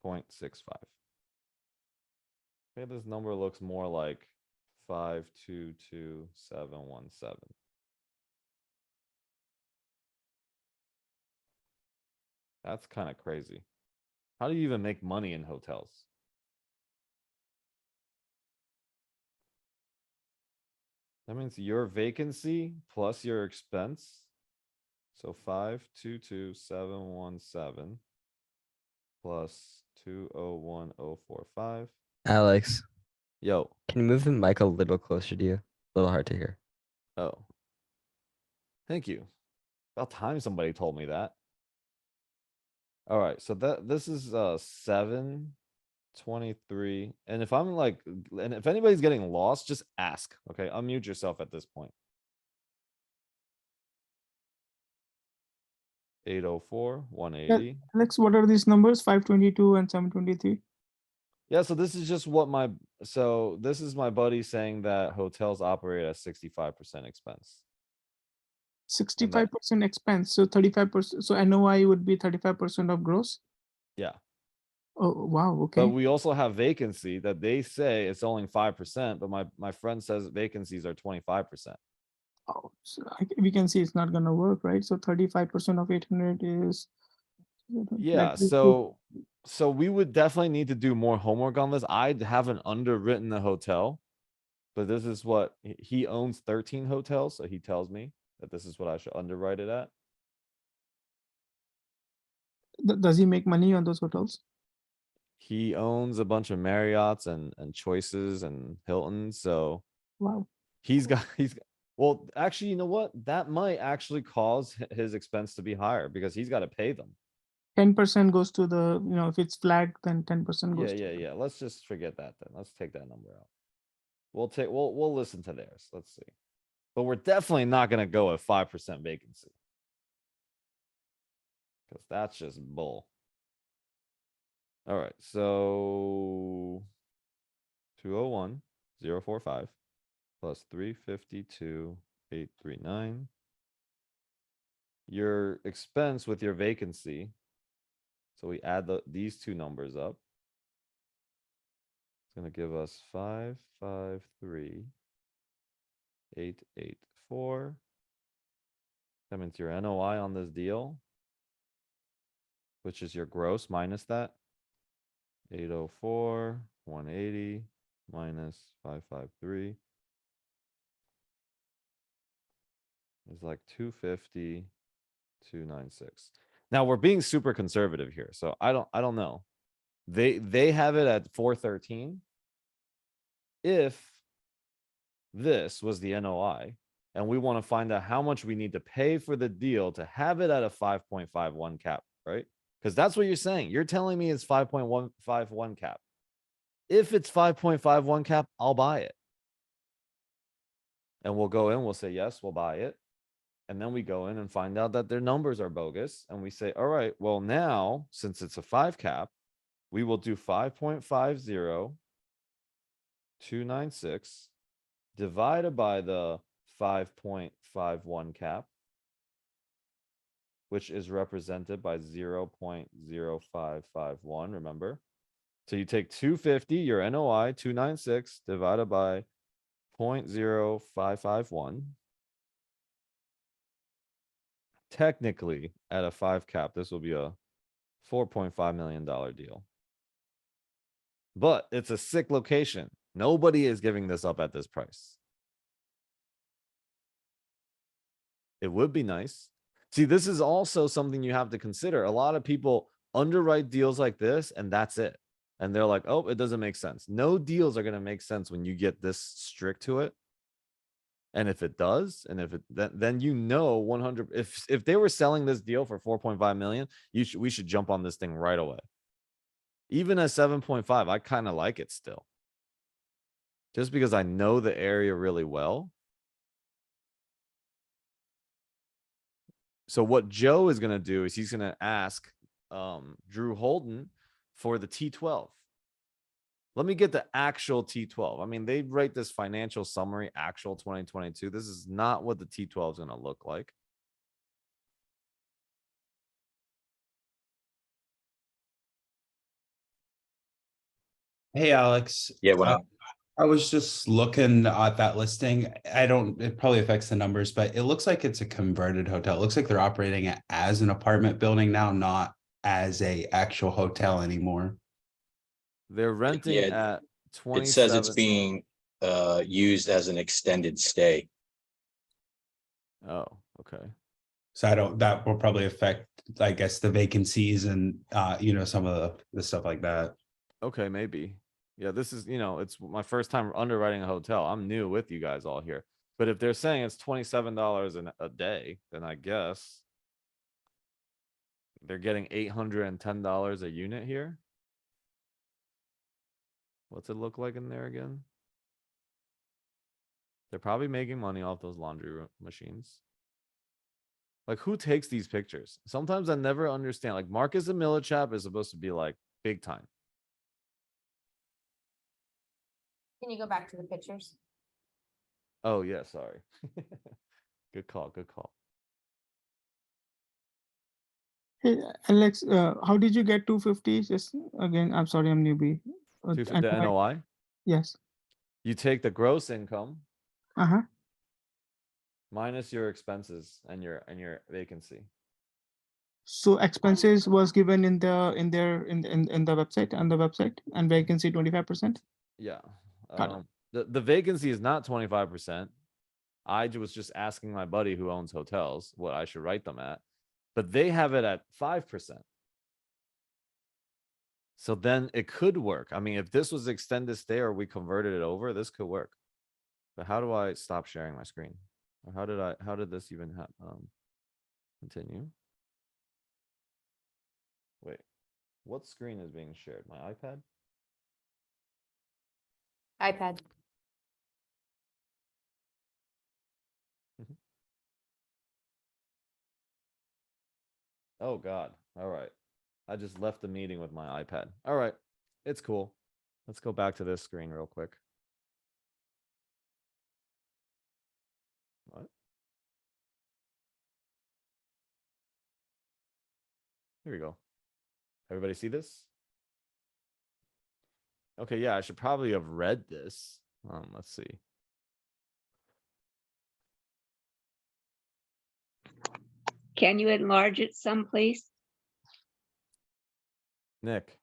A: 0.65. Okay, this number looks more like 522,717. That's kind of crazy. How do you even make money in hotels? That means your vacancy plus your expense. So 522,717 plus 201,045.
B: Alex,
A: Yo.
B: can you move the mic a little closer to you? A little hard to hear.
A: Oh. Thank you. About time somebody told me that. All right, so this is 723. And if I'm like, and if anybody's getting lost, just ask. Okay, unmute yourself at this point. 804, 180.
G: Alex, what are these numbers? 522 and 723.
A: Yeah, so this is just what this is my buddy saying that hotels operate at 65% expense.
G: 65% expense, so 35%. So NOI would be 35% of gross.
A: Yeah.
G: Oh wow, okay.
A: But we also have vacancy that they say it's only 5%, but my friend says vacancies are 25%.
G: Oh, so we can see it's not gonna work, right? So 35% of 800 is.
A: Yeah, so we would definitely need to do more homework on this. I haven't underwritten the hotel, but this is what he owns 13 hotels, so he tells me that this is what I should underwrite it at.
G: Does he make money on those hotels?
A: He owns a bunch of Marriotts and Choices and Hiltons, so
G: Wow.
A: well, actually, you know what? That might actually cause his expense to be higher because he's got to pay them.
G: 10% goes to the, if it's flagged, then 10% goes.
A: Yeah. Let's just forget that then. Let's take that number out. We'll listen to theirs. Let's see. But we're definitely not going to go at 5% vacancy. Because that's just bull. All right, so 201,045 plus 352,839. Your expense with your vacancy. So we add these two numbers up. It's going to give us 553,884. That means your NOI on this deal, which is your gross minus that. 804, 180 minus 553 is like 250, 296. Now we're being super conservative here, so I don't know. They have it at 413. If this was the NOI and we want to find out how much we need to pay for the deal to have it at a 5.51 cap, right? Because that's what you're saying. You're telling me it's 5.151 cap. If it's 5.51 cap, I'll buy it. And we'll go in, we'll say, yes, we'll buy it. And then we go in and find out that their numbers are bogus. And we say, all right, well, now, since it's a 5 cap, we will do 5.50296 divided by the 5.51 cap, which is represented by 0.0551, remember? So you take 250, your NOI, 296, divided by 0.0551. Technically, at a 5 cap, this will be a $4.5 million deal. But it's a sick location. Nobody is giving this up at this price. It would be nice. See, this is also something you have to consider. A lot of people underwrite deals like this, and that's it. And they're like, oh, it doesn't make sense. No deals are going to make sense when you get this strict to it. And if it does, and if it then 100, if they were selling this deal for 4.5 million, we should jump on this thing right away. Even at 7.5, I kind of like it still. Just because I know the area really well. So what Joe is going to do is he's going to ask Drew Holden for the T12. Let me get the actual T12. I mean, they write this financial summary, actual 2022. This is not what the T12 is going to look like.
M: Hey, Alex.
C: Yeah, what up?
M: I was just looking at that listing. It probably affects the numbers, but it looks like it's a converted hotel. It looks like they're operating it as an apartment building now, not as a actual hotel anymore.
A: They're renting
C: Yeah,
A: at 27.
C: It says it's being used as an extended stay.
A: Oh, okay.
M: So that will probably affect, I guess, the vacancies and some of the stuff like that.
A: Okay, maybe. Yeah, this is, it's my first time underwriting a hotel. I'm new with you guys all here. But if they're saying it's $27 a day, then I guess they're getting $810 a unit here. What's it look like in there again? They're probably making money off those laundry machines. Like, who takes these pictures? Sometimes I never understand. Like, Marcus and Millichap is supposed to be like big time.
F: Can you go back to the pictures?
A: Oh, yeah, sorry. Good call. Good call.
G: Hey, Alex, how did you get 250? Just again, I'm sorry, I'm newbie.
A: The NOI?
G: Yes.
A: You take the gross income
G: Uh-huh.
A: minus your expenses and your vacancy.
G: So expenses was given in the website, on the website, and vacancy 25%.
A: Yeah.
G: Got it.
A: The vacancy is not 25%. I was just asking my buddy who owns hotels what I should write them at, but they have it at 5%. So then it could work. I mean, if this was extended stay or we converted it over, this could work. But how do I stop sharing my screen? Or how did this even happen? Continue. Wait, what screen is being shared? My iPad?
F: iPad.
A: Oh God. All right. I just left the meeting with my iPad. All right. It's cool. Let's go back to this screen real quick. What? Here we go. Everybody see this? Okay, yeah, I should probably have read this. Let's see.
I: Can you enlarge it someplace?
A: Nick.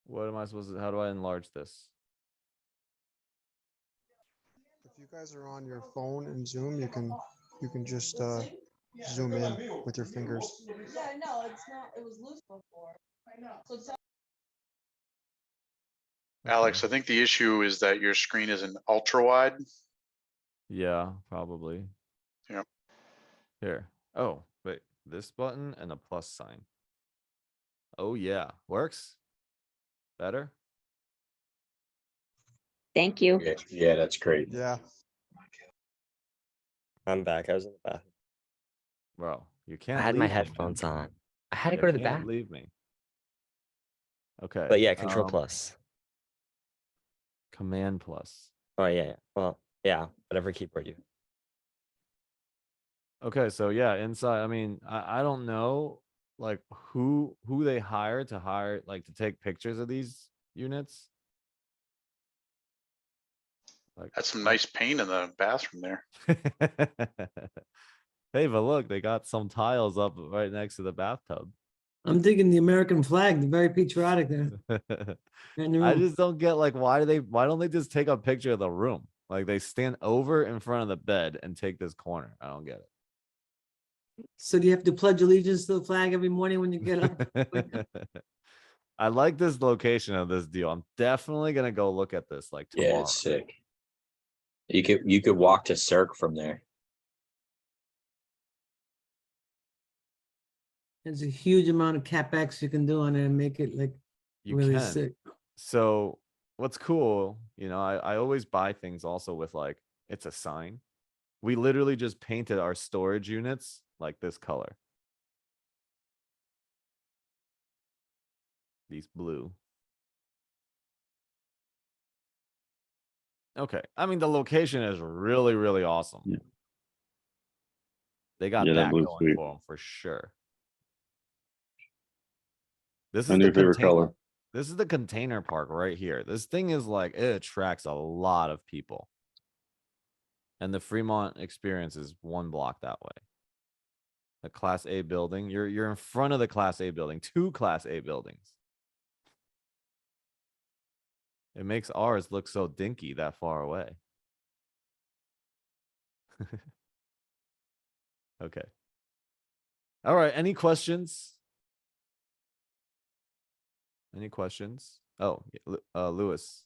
A: What am I supposed to, how do I enlarge this?
N: If you guys are on your phone and Zoom, you can just zoom in with your fingers.
O: Yeah, no, it's not, it was loose before. I know. So it's
P: Alex, I think the issue is that your screen is an ultra wide.
A: Yeah, probably.
P: Yep.
A: Here. Oh, wait, this button and a plus sign. Oh yeah, works. Better?
I: Thank you.
C: Yeah, that's great.
N: Yeah.
B: I'm back. I was in the bathroom.
A: Bro, you
B: I
A: can't
B: had
A: leave
B: my
A: me, man.
B: headphones on. I had to
A: You
B: go to the
A: can't
B: bathroom.
A: leave me. Okay.
B: But yeah, Control Plus.
A: Command plus.
B: Oh yeah, yeah. Well, yeah, whatever keyboard you.
A: Okay, so yeah, inside, I mean, I don't know like who they hire like to take pictures of these units. Like
P: That's some nice paint in the bathroom there.
A: Hey, but look, they got some tiles up right next to the bathtub.
O: I'm digging the American flag, the very patriotic there. In the
A: I
O: room.
A: just don't get like why don't they just take a picture of the room? Like they stand over in front of the bed and take this corner. I don't get
O: So do you have to pledge allegiance to the flag every morning when you get up?
A: it. I like this location of this deal. I'm definitely gonna go look at this like
C: Yeah,
A: tomorrow.
C: it's sick. You could walk to Cirque from there.
O: There's a huge amount of capex you can do on it and make it like
A: You
O: really
A: can.
O: sick.
A: So what's cool, I always buy things also with like it's a sign. We literally just painted our storage units like this color. These blue. Okay. I mean, the location is really, really awesome.
K: Yeah.
A: They got
K: Yeah, that
A: that
K: blue's
A: going
K: sweet.
A: for them for sure. This
K: My
A: is
K: new
A: the
K: favorite
A: container.
K: color.
A: This is the container park right here. This thing is like, it attracts a lot of people. And the Fremont experience is one block that way. The Class A building. You're in front of the Class A building, 2 Class A buildings. It makes ours look so dinky that far away. Okay. All right. Any questions? Any questions? Oh, Luis.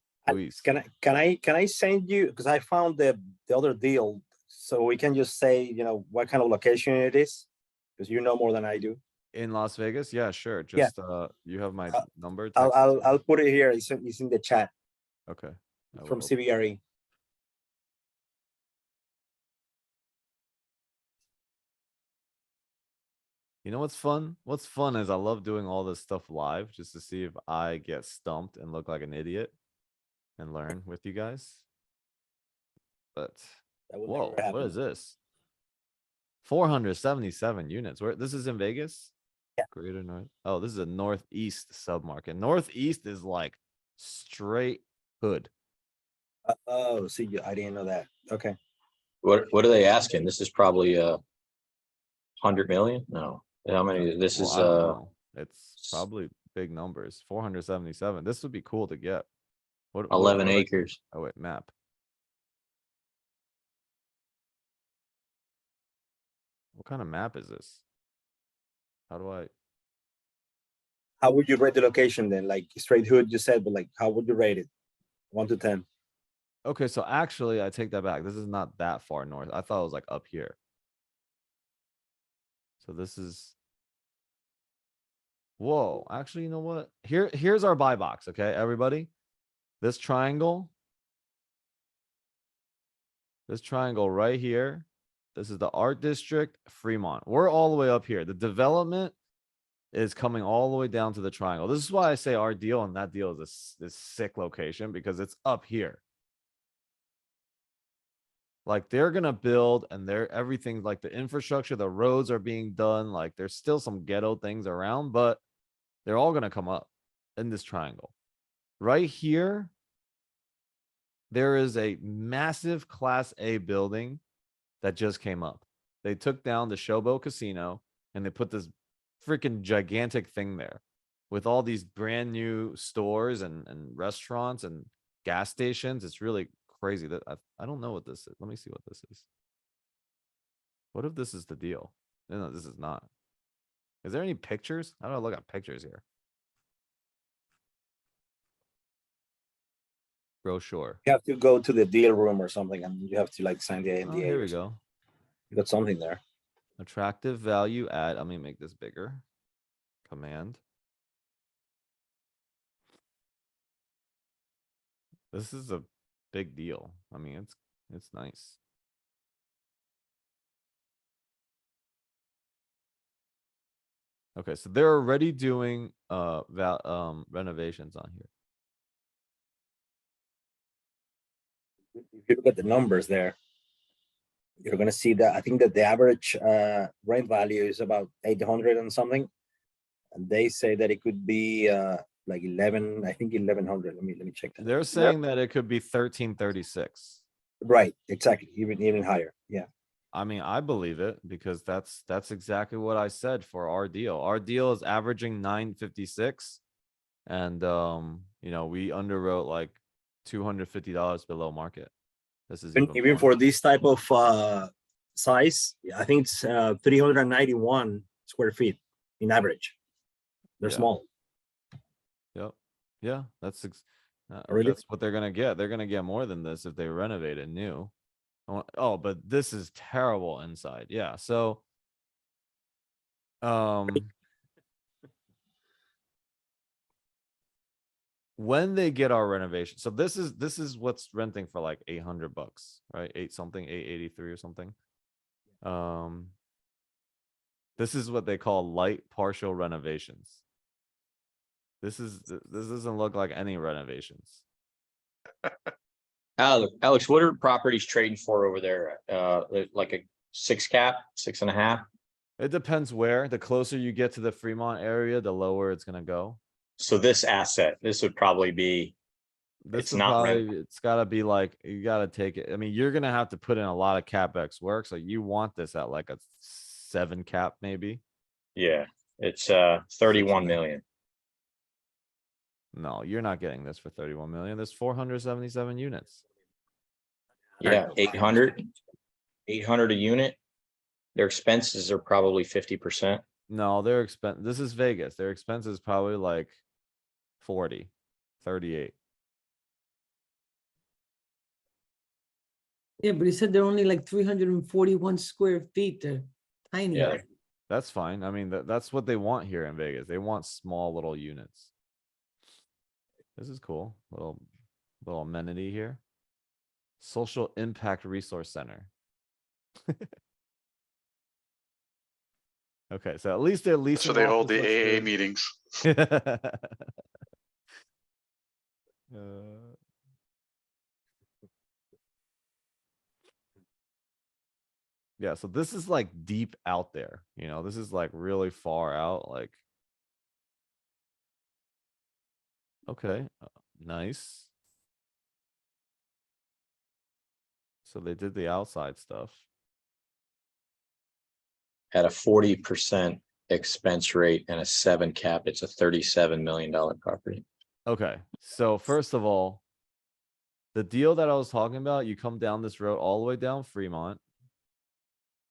J: Can I send you, because I found the other deal, so we can just say, what kind of location it is, because you know more than I do.
A: In Las Vegas? Yeah, sure.
J: Yeah.
A: Just you have my number.
J: I'll
A: text it to me.
J: I'll put it here. It's in the chat.
A: Okay. I
J: From
A: will.
J: CBRE.
A: You know what's fun? What's fun is I love doing all this stuff live just to see if I get stumped and look like an idiot and learn with you guys. But
J: That will
A: whoa,
J: never
A: what
J: happen.
A: is this? 477 units. Where this is in Vegas?
J: Yeah.
A: Greater North. Oh, this is a Northeast submarket. Northeast is like straight hood.
J: Oh, see, I didn't know that. Okay.
C: What are they asking? This is probably 100 million? No. How many? This
A: Well,
C: is
A: I don't know. It's probably big numbers. 477. This would be cool to get. What
C: 11
A: what do I-
C: acres.
A: Oh wait, map. What kind of map is this? How do I?
J: How would you rate the location then? Like straight hood, you said, but like, how would you rate it? 1 to 10.
A: Okay, so actually, I take that back. This is not that far north. I thought it was like up here. So this is. Whoa, actually, you know what? Here's our buy box, okay, everybody? This triangle right here. This is the art district, Fremont. We're all the way up here. The development is coming all the way down to the triangle. This is why I say our deal and that deal is this sick location because it's up here. Like they're gonna build and everything like the infrastructure, the roads are being done. Like there's still some ghetto things around, but they're all gonna come up in this triangle. Right here, there is a massive Class A building that just came up. They took down the Showboat Casino and they put this freaking gigantic thing there with all these brand new stores and restaurants and gas stations. It's really crazy that I don't know what this is. Let me see what this is. What if this is the deal? No, this is not. Is there any pictures? How do I look at pictures here? Brochure.
J: You have to go to the deal room or something, and you have to like sign the NDA.
A: Oh, here
J: or
A: we
J: something.
A: go.
J: You got something there.
A: Attractive value add. Let me make this bigger. Command. This is a big deal. I mean, it's nice. Okay, so they're already doing renovations on here.
J: If you look at the numbers there, you're gonna see that I think that the average rent value is about 800 and something, and they say that it could be like 11. I think 1100. Let me check that.
A: They're saying that it could be 1336.
J: Right, exactly, even higher. Yeah.
A: I mean, I believe it because that's exactly what I said for our deal. Our deal is averaging 956, and you know, we underwrote like $250 below market. This is
J: Even
A: more.
J: for this type of size, I think it's 391 square feet in average. They're
A: Yeah.
J: small.
A: Yep. Yeah, that's
J: Really?
A: that's what they're gonna get. They're gonna get more than this if they renovate it new. Oh, but this is terrible inside. Yeah. So, when they get our renovation, so this is what's renting for like $800, right? 883 or something. This is what they call light partial renovations. This doesn't look like any renovations.
C: Alex, what are properties trading for over there? Like a 6 cap, 6.5?
A: It depends where. The closer you get to the Fremont area, the lower it's gonna go.
C: So this asset, this would probably be,
A: This
C: it's
A: would
C: not
A: probably, it's gotta be like, you gotta take it. I mean, you're gonna have to put in a lot of CapEx work. So you want this at like a 7 cap, maybe.
C: yeah, it's 31 million.
A: No, you're not getting this for 31 million. There's 477 units.
C: Yeah, 800 a unit. Their expenses are probably 50%.
A: No, their expense. This is Vegas. Their expense is probably like 40, 38.
O: Yeah, but he said they're only like 341 square feet. They're tiny.
C: Yeah.
A: That's fine. I mean, that's what they want here in Vegas. They want small little units. This is cool. Little amenity here. Social Impact Resource Center. Okay, so at least they're leasing.
P: So they hold
A: office,
P: the AA
A: looks
P: meetings.
A: good. Yeah, so this is like deep out there, you know, this is like really far out, like. Okay, nice. So they did the outside stuff.
C: At a 40% expense rate and a 7 cap, it's a $37 million property.
A: Okay, so first of all, the deal that I was talking about, you come down this road all the way down Fremont.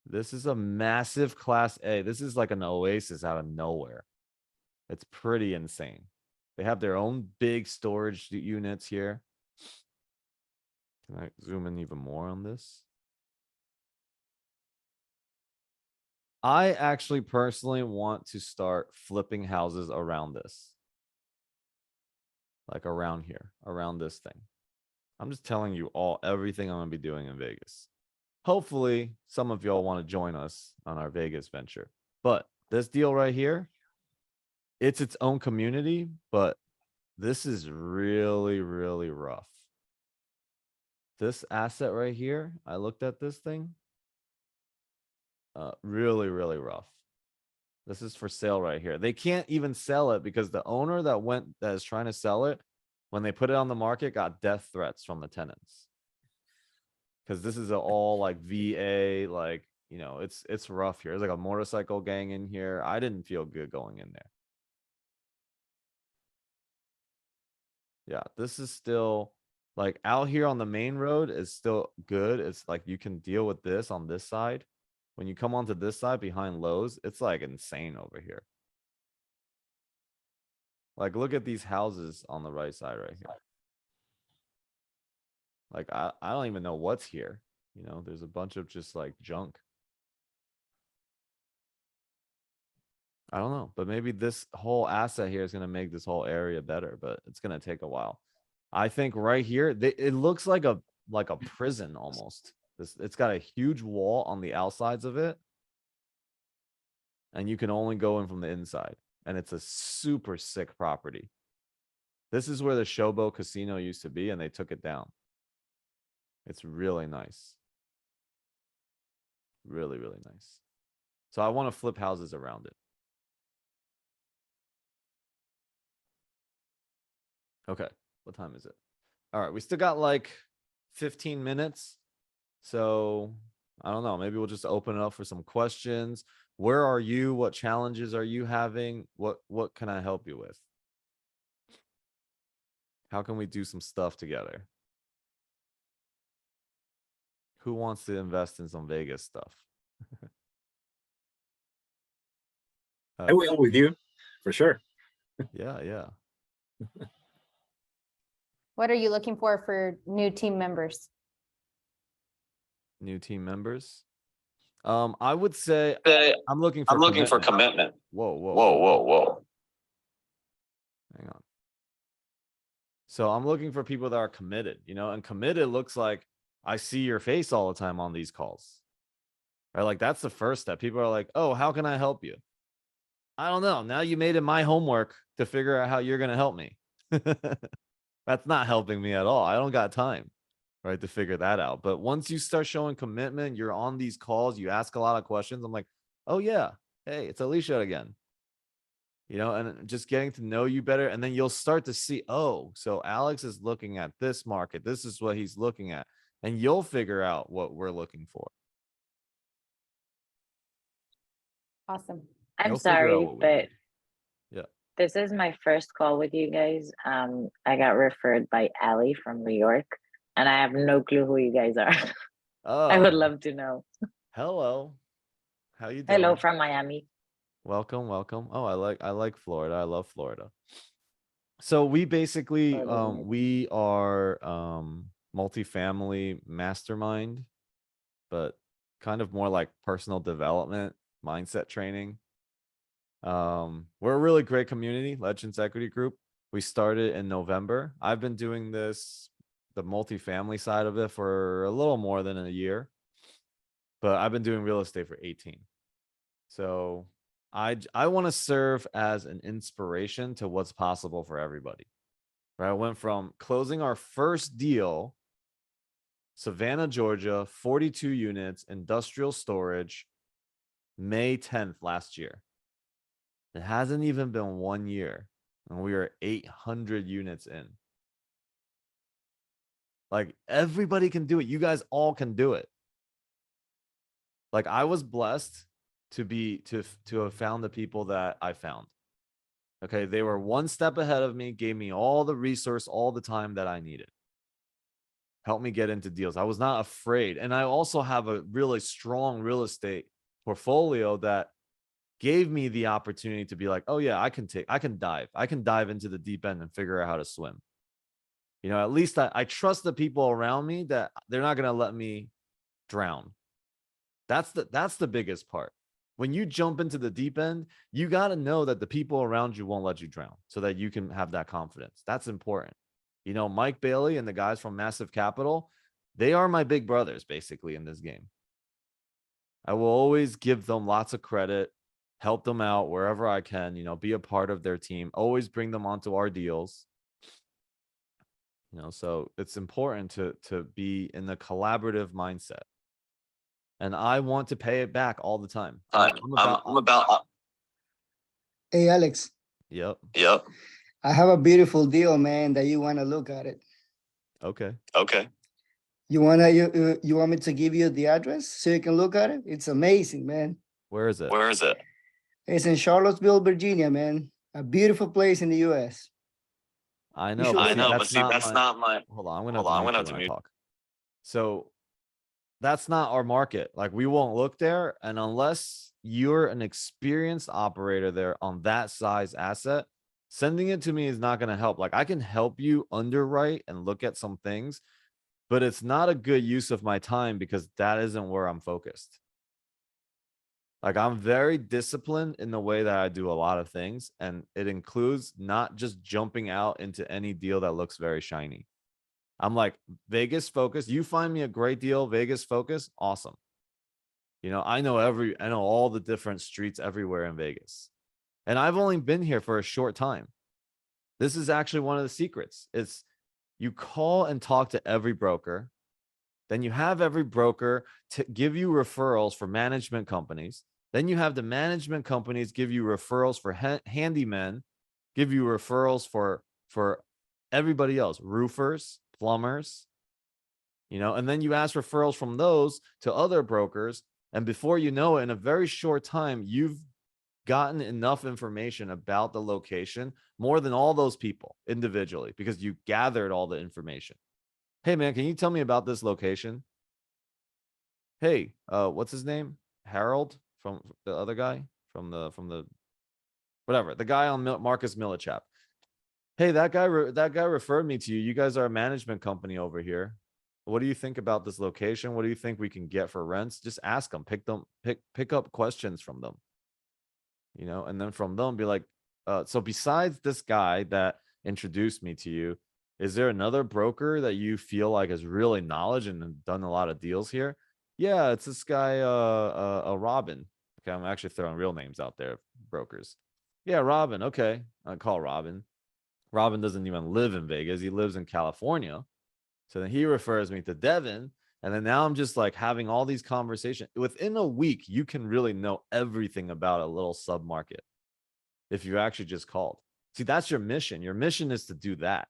A: This is a massive Class A. This is like an oasis out of nowhere. It's pretty insane. They have their own big storage units here. Can I zoom in even more on this? I actually personally want to start flipping houses around this. Like around here, around this thing. I'm just telling you everything I'm gonna be doing in Vegas. Hopefully, some of y'all want to join us on our Vegas venture. But this deal right here, it's its own community, but this is really, really rough. This asset right here, I looked at this thing. Really, really rough. This is for sale right here. They can't even sell it because the owner that is trying to sell it, when they put it on the market, got death threats from the tenants. Because this is all like VA, like, you know, it's rough here. There's like a motorcycle gang in here. I didn't feel good going in there. Yeah, this is still like out here on the main road is still good. It's like you can deal with this on this side. When you come onto this side behind Lowe's, it's like insane over here. Like, look at these houses on the right side right here. Like, I don't even know what's here. You know, there's a bunch of just like junk. I don't know, but maybe this whole asset here is going to make this whole area better, but it's going to take a while. I think right here, it looks like a prison almost. It's got a huge wall on the outsides of it. And you can only go in from the inside. And it's a super sick property. This is where the Showboat Casino used to be, and they took it down. It's really nice. Really, really nice. So I want to flip houses around it. Okay. What time is it? All right. We still got like 15 minutes. So I don't know. Maybe we'll just open it up for some questions. Where are you? What challenges are you having? What can I help you with? How can we do some stuff together? Who wants to invest in some Vegas stuff?
J: I will with you, for sure.
A: Yeah, yeah.
F: What are you looking for new team members?
A: New team members. I would say I'm looking for commitment. Whoa, whoa,
L: Whoa, whoa, whoa.
A: Hang on. So I'm looking for people that are committed, you know, and committed looks like I see your face all the time on these calls. Right? Like that's the first step. People are like, "Oh, how can I help you?" I don't know. Now you made it my homework to figure out how you're going to help me. That's not helping me at all. I don't got time, right, to figure that out. But once you start showing commitment, you're on these calls, you ask a lot of questions. I'm like, "Oh yeah, hey, it's Alicia again." You know, and just getting to know you better. And then you'll start to see, oh, so Alex is looking at this market. This is what he's looking at. And you'll figure out what we're looking for.
F: Awesome.
Q: I'm
A: You'll figure out
Q: sorry,
A: what we
Q: but
A: need. Yeah.
Q: this is my first call with you guys. I got referred by Allie from New York, and I have no clue who you guys are. I would
A: Oh,
Q: love to know.
A: hello. How you doing?
Q: Hello from Miami.
A: Welcome, welcome. Oh, I like Florida. I love Florida. So we basically we are multifamily mastermind, but kind of more like personal development, mindset training. We're a really great community, Legends Equity Group. We started in November. I've been doing this, the multifamily side of it, for a little more than a year, but I've been doing real estate for 18. So I want to serve as an inspiration to what's possible for everybody. Right? I went from closing our first deal, Savannah, Georgia, 42 units, industrial storage, May 10th last year. It hasn't even been 1 year, and we are 800 units in. Like, everybody can do it. You guys all can do it. Like, I was blessed to have found the people that I found. Okay, they were one step ahead of me, gave me all the resource, all the time that I needed. Helped me get into deals. I was not afraid. And I also have a really strong real estate portfolio that gave me the opportunity to be like, oh yeah, I can dive into the deep end and figure out how to swim. You know, at least I trust the people around me that they're not going to let me drown. That's the biggest part. When you jump into the deep end, you got to know that the people around you won't let you drown so that you can have that confidence. That's important. You know, Mike Bailey and the guys from Massive Capital, they are my big brothers basically in this game. I will always give them lots of credit, help them out wherever I can, you know, be a part of their team, always bring them onto our deals. You know, so it's important to be in the collaborative mindset. And I want to pay it back all the time. I'm about.
R: Hey, Alex,
A: Yep.
R: I have a beautiful deal, man, that you want to look at it.
A: Okay.
R: You want me to give you the address so you can look at it? It's amazing, man.
A: Where is it?
R: It's in Charlottesville, Virginia, man. A beautiful place in the US.
A: I
R: You
A: know,
R: should
A: but
R: look
A: see,
R: at it.
A: that's not my. Hold on, I'm gonna have to mute talk. So that's not our market. Like we won't look there, and unless you're an experienced operator there on that size asset, sending it to me is not going to help. Like I can help you underwrite and look at some things, but it's not a good use of my time because that isn't where I'm focused. Like I'm very disciplined in the way that I do a lot of things, and it includes not just jumping out into any deal that looks very shiny. I'm like Vegas focus. You find me a great deal, Vegas focus, awesome. You know, I know all the different streets everywhere in Vegas. And I've only been here for a short time. This is actually one of the secrets. It's you call and talk to every broker. Then you have every broker to give you referrals for management companies. Then you have the management companies give you referrals for handymen, give you referrals for everybody else, roofers, plumbers, you know, and then you ask referrals from those to other brokers. And before you know it, in a very short time, you've gotten enough information about the location more than all those people individually because you gathered all the information. Hey man, can you tell me about this location? Hey, what's his name? Harold from the other guy from the whatever, the guy on Marcus Millichap. Hey, that guy referred me to you. You guys are a management company over here. What do you think about this location? What do you think we can get for rents? Just ask them, pick up questions from them, you know, and then from them be like, so besides this guy that introduced me to you, is there another broker that you feel like has really knowledge and done a lot of deals here? Yeah, it's this guy, Robin. Okay, I'm actually throwing real names out there, brokers. Yeah, Robin. Okay, I call Robin. Robin doesn't even live in Vegas. He lives in California. So then he refers me to Devin. And then now I'm just like having all these conversations. Within a week, you can really know everything about a little sub market if you actually just called. See, that's your mission. Your mission is to do that.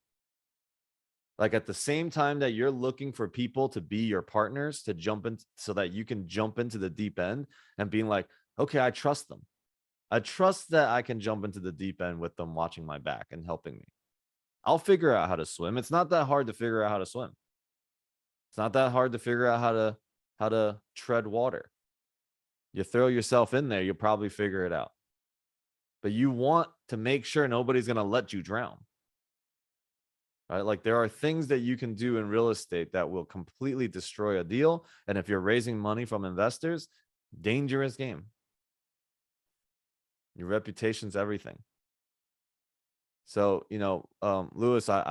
A: Like at the same time that you're looking for people to be your partners to jump in so that you can jump into the deep end and being like, okay, I trust them. I trust that I can jump into the deep end with them watching my back and helping me. I'll figure out how to swim. It's not that hard to figure out how to swim. It's not that hard to figure out how to tread water. You throw yourself in there, you'll probably figure it out. But you want to make sure nobody's going to let you drown. Right? Like there are things that you can do in real estate that will completely destroy a deal. And if you're raising money from investors, dangerous game. Your reputation's everything. So, you know, Lewis, I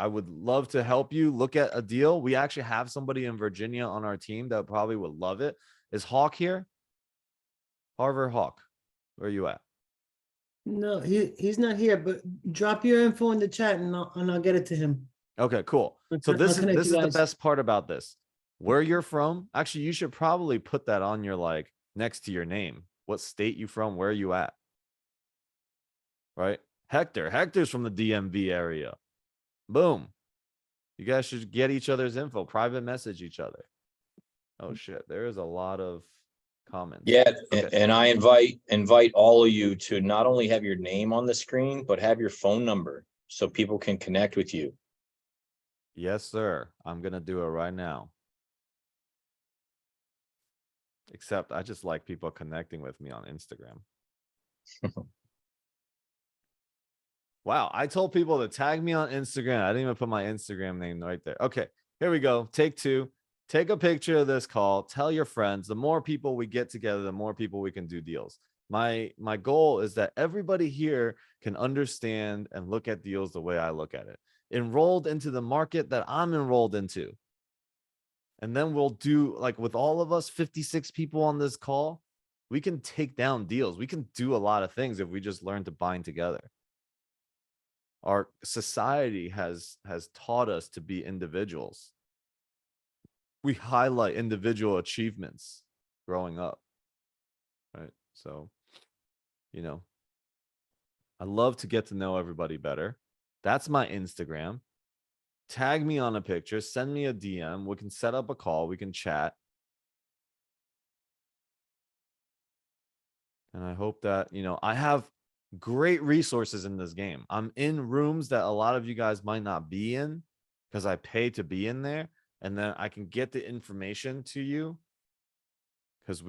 A: would love to help you look at a deal. We actually have somebody in Virginia on our team that probably would love it. Is Hawk here? Harvard Hawk, where are you at?
O: No, he's not here, but drop your info in the chat and I'll get it to him.
A: Okay, cool. So
O: I'll
A: this
O: connect
A: is
O: you
A: the
O: guys.
A: best part about this. Where you're from, actually, you should probably put that on your like next to your name. What state you from? Where are you at? Right? Hector's from the DMV area. Boom. You guys should get each other's info, private message each other. Oh shit, there is a lot of comments.
C: Yeah,
A: Okay.
C: and I invite all of you to not only have your name on the screen, but have your phone number so people can connect with you.
A: Yes, sir. I'm gonna do it right now. Except I just like people connecting with me on Instagram. Wow, I told people to tag me on Instagram. I didn't even put my Instagram name right there. Okay, here we go. Take two. Take a picture of this call. Tell your friends. The more people we get together, the more people we can do deals. My goal is that everybody here can understand and look at deals the way I look at it. Enrolled into the market that I'm enrolled into. And then we'll do, like, with all of us 56 people on this call, we can take down deals. We can do a lot of things if we just learn to bind together. Our society has taught us to be individuals. We highlight individual achievements growing up, right? So, you know, I love to get to know everybody better. That's my Instagram. Tag me on a picture, send me a DM. We can set up a call. We can chat. And I hope that, you know, I have great resources in this game. I'm in rooms that a lot of you guys might not be in because I pay to be in there. And then I can get the information to you because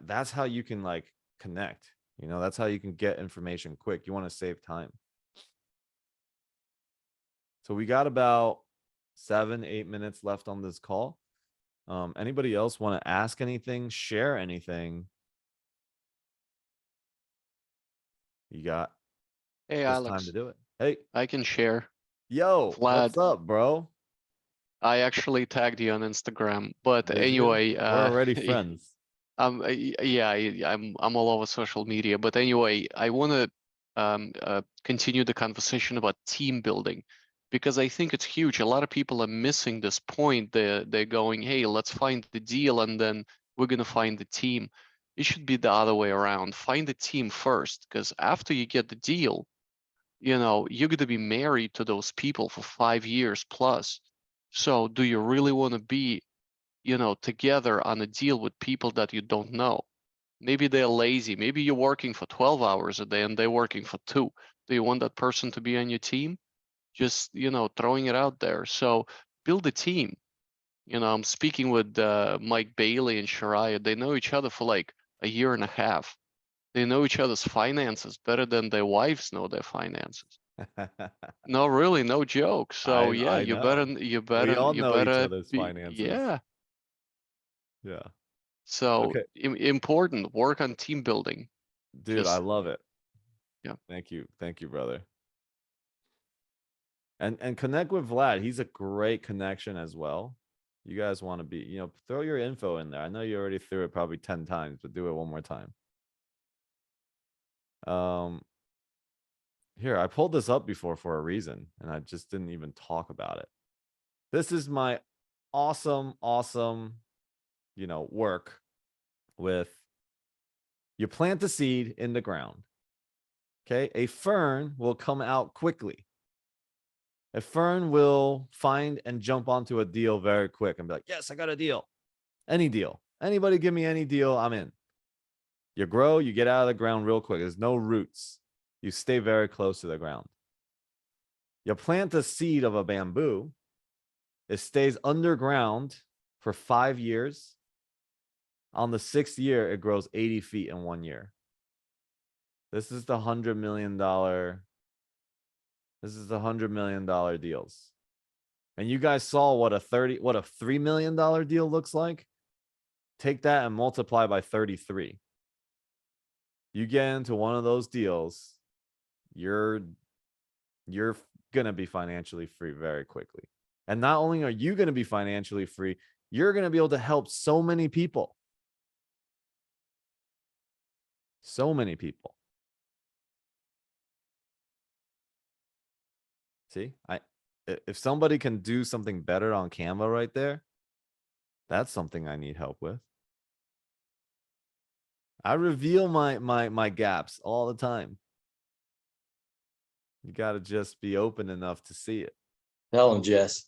A: that's how you can, like, connect. You know, that's how you can get information quick. You want to save time. So we got about 7-8 minutes left on this call. Anybody else want to ask anything, share anything? You got
S: Hey,
A: this
S: Alex.
A: time to do it. Hey,
S: I can share.
A: yo,
S: Vlad,
A: what's up, bro?
S: I actually tagged you on Instagram, but
A: Did you?
S: anyway,
A: We're already friends.
S: yeah, I'm all over social media, but anyway, I want to continue the conversation about team building because I think it's huge. A lot of people are missing this point. They're going, hey, let's find the deal and then we're gonna find the team. It should be the other way around. Find the team first, because after you get the deal, you know, you're gonna be married to those people for 5 years plus. So do you really want to be, you know, together on a deal with people that you don't know? Maybe they're lazy. Maybe you're working for 12 hours a day and they're working for 2. Do you want that person to be on your team? Just, you know, throwing it out there. So build a team. You know, I'm speaking with Mike Bailey and Shariah. They know each other for like a year and a half. They know each other's finances better than their wives know their finances. No, really, no joke. So yeah,
A: I know. We all know each other's finances.
S: yeah.
A: Yeah.
S: So
A: Okay.
S: important work on team building.
A: Dude, I
S: Just
A: love it.
S: Yeah.
A: Thank you, brother. And connect with Vlad. He's a great connection as well. You guys want to be, you know, throw your info in there. I know you already threw it probably 10 times, but do it one more time. Here, I pulled this up before for a reason, and I just didn't even talk about it. This is my awesome, you know, work with, you plant the seed in the ground. Okay. A fern will come out quickly. A fern will find and jump onto a deal very quick and be like, yes, I got a deal. Any deal. Anybody give me any deal, I'm in. You grow, you get out of the ground real quick. There's no roots. You stay very close to the ground. You plant the seed of a bamboo. It stays underground for 5 years. On the 6th year, it grows 80 feet in 1 year. This is the $100 million. This is the $100 million deals. And you guys saw what a $3 million deal looks like. Take that and multiply by 33. You get into one of those deals, you're gonna be financially free very quickly. And not only are you gonna be financially free, you're gonna be able to help so many people. So many people. See, if somebody can do something better on Canva right there, that's something I need help with. I reveal my gaps all the time. You got to just be open enough to see it.
C: Tell him, Jess.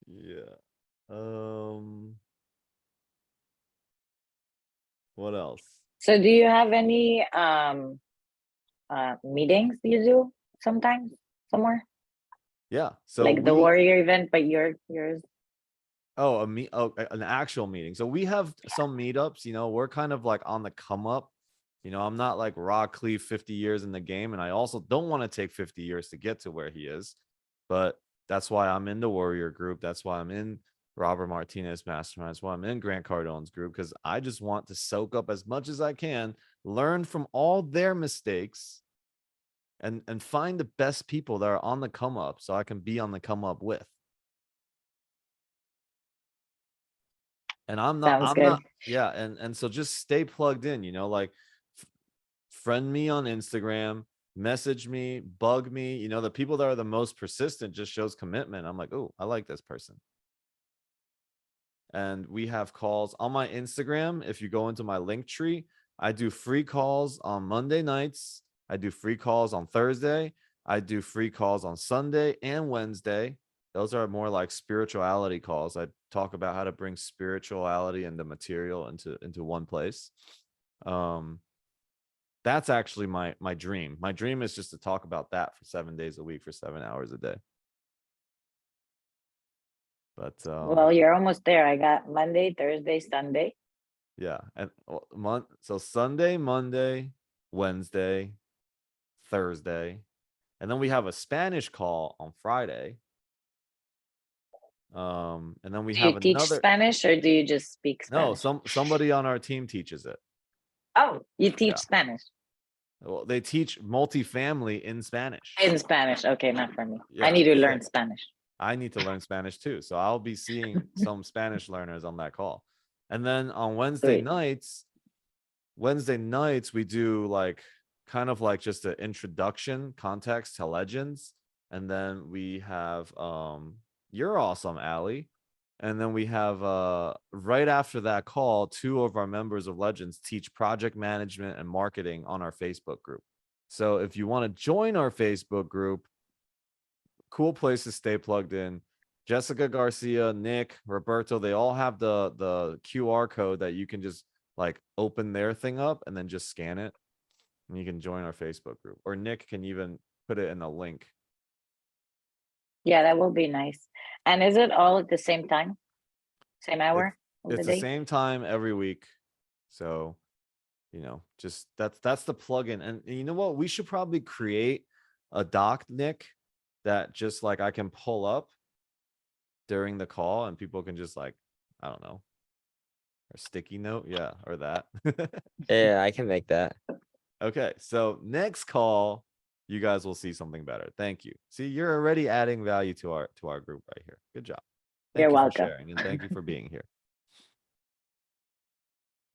A: Yeah. What else?
Q: So do you have any meetings you do sometimes somewhere?
A: Yeah. So
Q: Like the Warrior event, but yours.
A: Oh, an actual meeting. So we have some meetups, we're kind of like on the come up. I'm not like Rock Cleve 50 years in the game, and I also don't want to take 50 years to get to where he is. But that's why I'm in the Warrior group. That's why I'm in Robert Martinez Mastermind. That's why I'm in Grant Cardone's group, because I just want to soak up as much as I can, learn from all their mistakes, and find the best people that are on the come up so I can be on the come up with. And I'm
Q: Sounds good.
A: not, yeah. And so just stay plugged in, like friend me on Instagram, message me, bug me, the people that are the most persistent just shows commitment. I'm like, oh, I like this person. And we have calls on my Instagram. If you go into my link tree, I do free calls on Monday nights. I do free calls on Thursday. I do free calls on Sunday and Wednesday. Those are more like spirituality calls. I talk about how to bring spirituality and the material into one place. That's actually my dream. My dream is just to talk about that for 7 days a week for 7 hours a day. But
Q: Well, you're almost there. I got Monday, Thursday, Sunday.
A: yeah, and so Sunday, Monday, Wednesday, Thursday, and then we have a Spanish call on Friday. And then we
Q: Do
A: have
Q: you teach
A: another.
Q: Spanish or do you just speak
A: No,
Q: Spanish?
A: somebody on our team teaches it.
Q: Oh, you teach
A: Yeah.
Q: Spanish
A: Well, they teach multifamily in Spanish.
Q: in Spanish. Okay, not for me.
A: Yeah,
Q: I need to
A: so
Q: learn Spanish.
A: I need to learn Spanish too. So I'll be seeing some Spanish learners on that call. And then on Wednesday nights, we do like kind of like just an introduction context to Legends. And then we have You're Awesome, Allie. And then we have right after that call, 2 of our members of Legends teach project management and marketing on our Facebook group. So if you want to join our Facebook group, cool place to stay plugged in. Jessica Garcia, Nick, Roberto, they all have the QR code that you can just like open their thing up and then just scan it, and you can join our Facebook group. Or Nick can even put it in the link.
Q: Yeah, that will be nice. And is it all at the same time? Same hour of
A: It's
Q: the
A: the
Q: day?
A: same time every week. So, just that's the plugin. And you know what? We should probably create a doc, Nick, that just like I can pull up during the call and people can just like, I don't know, or sticky note. Yeah. Or that.
B: Yeah, I can make that.
A: Okay. So next call, you guys will see something better. Thank you. See, you're already adding value to our group right here. Good job. Thank
Q: You're
A: you
Q: welcome.
A: for sharing, and thank you for being here.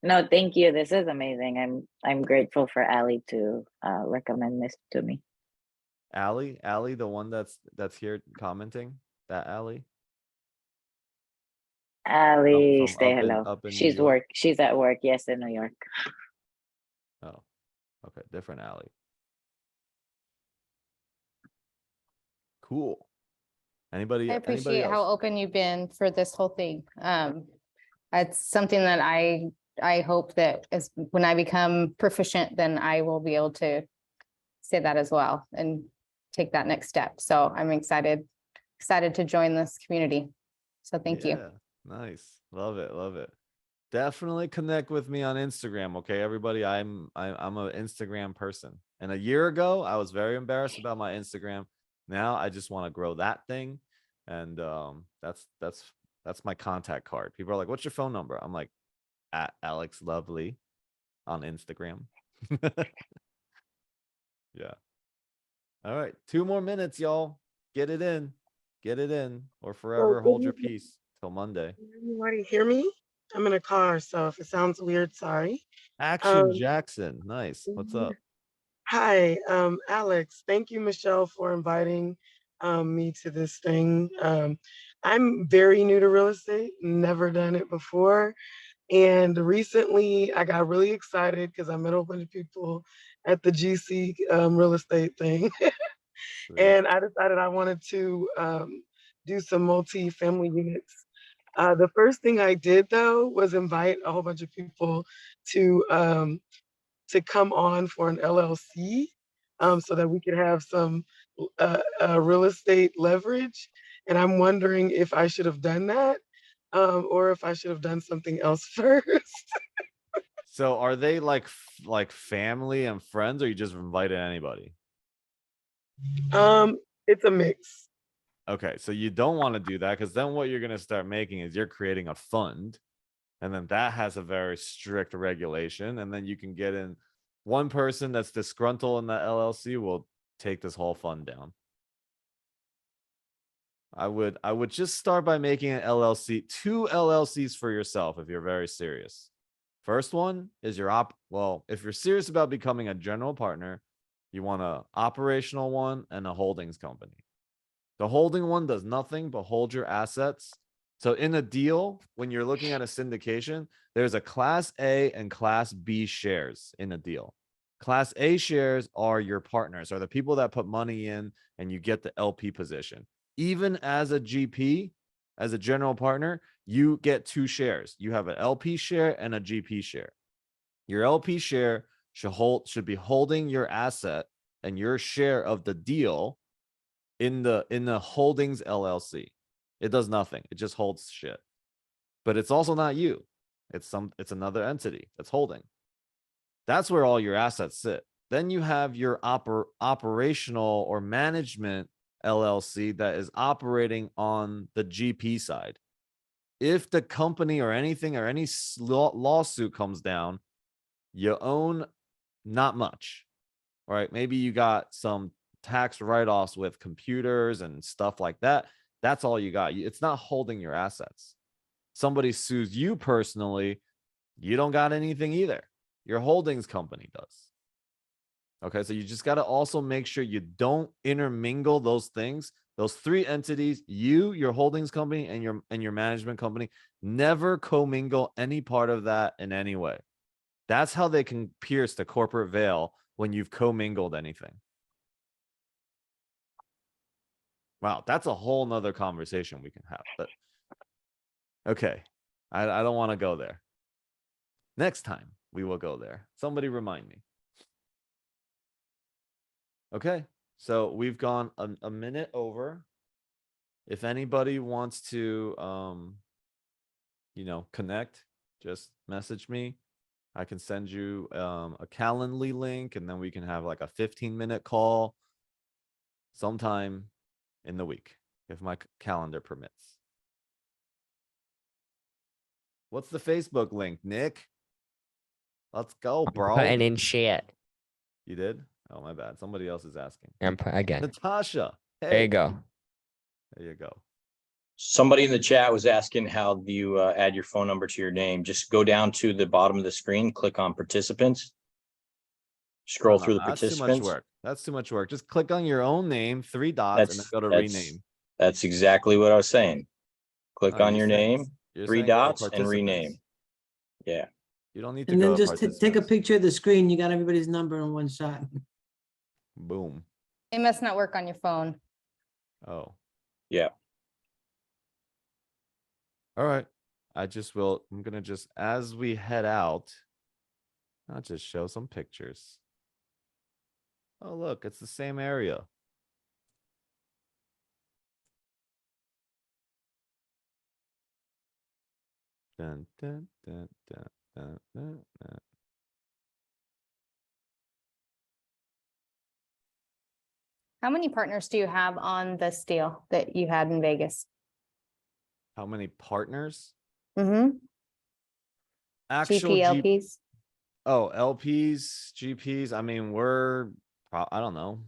Q: No, thank you. This is amazing. I'm grateful for Ali to recommend this to me.
A: Allie, the one that's here commenting, that Allie.
Q: Ali,
A: from
Q: say hello.
A: up in New
Q: She's
A: York?
Q: She's at work. Yes, in New York.
A: Oh, okay, different Allie. Cool. Anybody?
F: I
A: Anybody
F: appreciate how
A: else?
F: open you've been for this whole thing. It's something that I hope that as when I become proficient, then I will be able to say that as well and take that next step. So I'm excited to join this community. So thank you.
A: Yeah, nice. Love it. Definitely connect with me on Instagram, okay, everybody. I'm an Instagram person. And a year ago, I was very embarrassed about my Instagram. Now I just want to grow that thing. And that's my contact card. People are like, "What's your phone number?" I'm like, at Alex Lovely on Instagram. Yeah. All right, 2 more minutes, y'all. Get it in, or forever hold your peace till Monday.
T: Anybody hear me? I'm in a car, so if it sounds weird, sorry.
A: Action Jackson, nice. What's up?
T: Hi, Alex. Thank you, Michelle, for inviting me to this thing. I'm very new to real estate, never done it before. And recently I got really excited because I met a bunch of people at the GC real estate thing. And I decided I wanted to do some multi-family units. The first thing I did though was invite a whole bunch of people to come on for an LLC so that we could have some real estate leverage. And I'm wondering if I should have done that or if I should have done something else first.
A: So are they like family and friends, or you just invited anybody?
T: It's a mix.
A: Okay, so you don't want to do that, because then what you're going to start making is you're creating a fund, and then that has a very strict regulation, and then you can get in one person that's disgruntled in the LLC will take this whole fund down. I would just start by making an LLC, 2 LLCs for yourself if you're very serious. First one is your well, if you're serious about becoming a general partner, you want a operational one and a holdings company. The holding one does nothing but hold your assets. So in a deal, when you're looking at a syndication, there's a class A and class B shares in a deal. Class A shares are your partners, are the people that put money in and you get the LP position. Even as a GP, as a general partner, you get 2 shares. You have an LP share and a GP share. Your LP share should be holding your asset and your share of the deal in the holdings LLC. It does nothing. It just holds shit. But it's also not you. It's another entity that's holding. That's where all your assets sit. Then you have your operational or management LLC that is operating on the GP side. If the company or anything or any lawsuit comes down, you own not much, right? Maybe you got some tax write-offs with computers and stuff like that. That's all you got. It's not holding your assets. Somebody sues you personally, you don't got anything either. Your holdings company does. Okay, so you just got to also make sure you don't intermingle those things. Those 3 entities, you, your holdings company, and your management company, never commingle any part of that in any way. That's how they can pierce the corporate veil when you've commingled anything. Wow, that's a whole nother conversation we can have. But okay, I don't want to go there. Next time we will go there. Somebody remind me. Okay, so we've gone a minute over. If anybody wants to, connect, just message me. I can send you a Calendly link, and then we can have like a 15-minute call sometime in the week, if my calendar permits. What's the Facebook link, Nick? Let's go, bro.
B: Putting in shit.
A: You did? Oh, my bad. Somebody else is asking.
B: Again.
A: Natasha. Hey.
B: There you go.
A: There you go.
C: Somebody in the chat was asking how do you add your phone number to your name? Just go down to the bottom of the screen, click on participants. Scroll through the
A: That's
C: participants.
A: too much work. That's too much work. Just click on your own name, 3 dots, and then go to rename.
C: That's exactly what I was saying. Click on your name,
A: you're
C: 3
A: saying go to
C: dots, and rename. Yeah.
A: You don't need to
O: And
A: go
O: then
A: to
O: just take a picture of the screen. You got everybody's number in one shot.
A: Boom.
F: It must not work on your phone.
A: Oh.
C: Yeah.
A: All right. I'm going to just, as we head out, I'll just show some pictures. Oh, look, it's the same area. Dun, dun, dun, dun, dun, dun, dun.
F: How many partners do you have on this deal that you had in Vegas?
A: How many partners?
F: Mm-hmm.
A: Actual
F: LPs?
A: Oh, LPs, GPs. I mean, I don't know.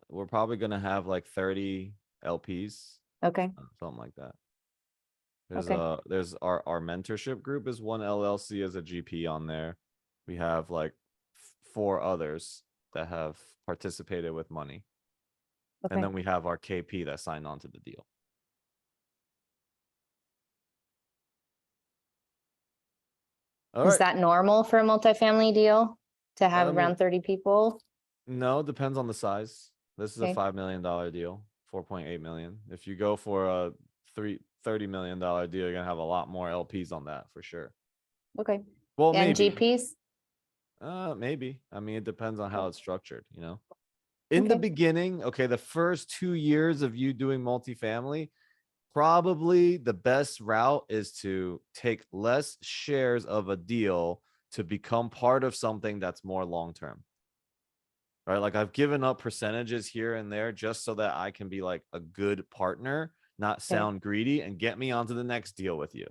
A: We're probably going to have like 30 LPs.
F: Okay.
A: Something like that. There's our mentorship group is 1 LLC as a GP on there. We have like 4 others that have participated with money.
F: Okay.
A: And then we have our KP that signed on to the deal.
F: Is that normal for a multifamily deal to have around 30 people?
A: No, depends on the size. This is
F: Okay.
A: a $5 million deal, 4.8 million. If you go for a $30 million deal, you're gonna have a lot more LPs on that for sure.
F: Okay.
A: Well,
F: and
A: maybe.
F: GPs?
A: Maybe. I mean, it depends on how it's structured, In the beginning, the first 2 years of you doing multifamily, probably the best route is to take less shares of a deal to become part of something that's more long-term. Right? Like I've given up percentages here and there just so that I can be like a good partner, not sound greedy, and get me onto the next deal with you.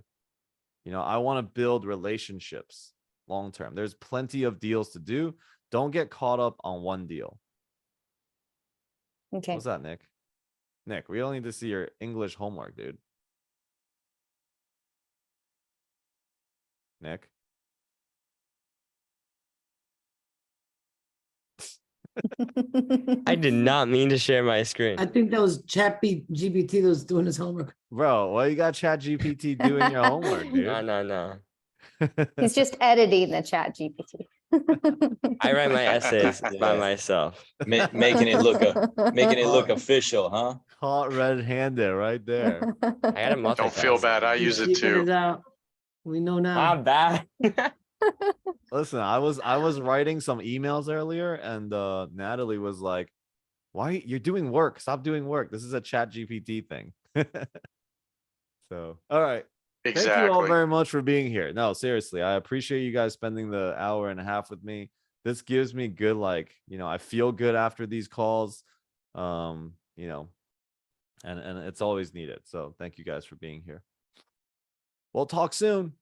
A: You know, I want to build relationships long-term. There's plenty of deals to do. Don't get caught up on one deal.
F: Okay.
A: What's that, Nick? Nick, we all need to see your English homework, dude. Nick.
B: I did not mean to share my screen.
O: I think that was GPT that was doing his homework.
A: Bro, why you got Chat GPT doing your homework, dude?
B: No.
F: He's just editing the chat GPT.
B: I write my essays by
C: Yeah.
B: myself.
C: Making it look official, huh?
A: Caught red-handed right there.
B: I gotta multitask.
P: Don't feel bad. I use it
O: Figured
P: too.
O: it out. We know now.
B: I'm bad.
A: Listen, I was writing some emails earlier, and Natalie was like, "Why you're doing work? Stop doing work. This is a Chat GPT thing." So, all right. Thank you all
P: Exactly.
A: very much for being here. No, seriously, I appreciate you guys spending the hour and a half with me. This gives me good, like, you know, I feel good after these calls. You know, and it's always needed. So thank you guys for being here. We'll talk soon.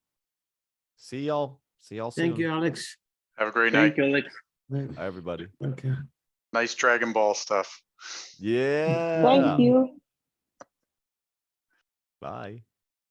A: See y'all soon.
O: Thank you, Alex.
P: Have a great night.
A: Bye, everybody.
O: Okay.
P: Nice Dragon Ball stuff.
A: Yeah.
F: Thank you.
A: Bye.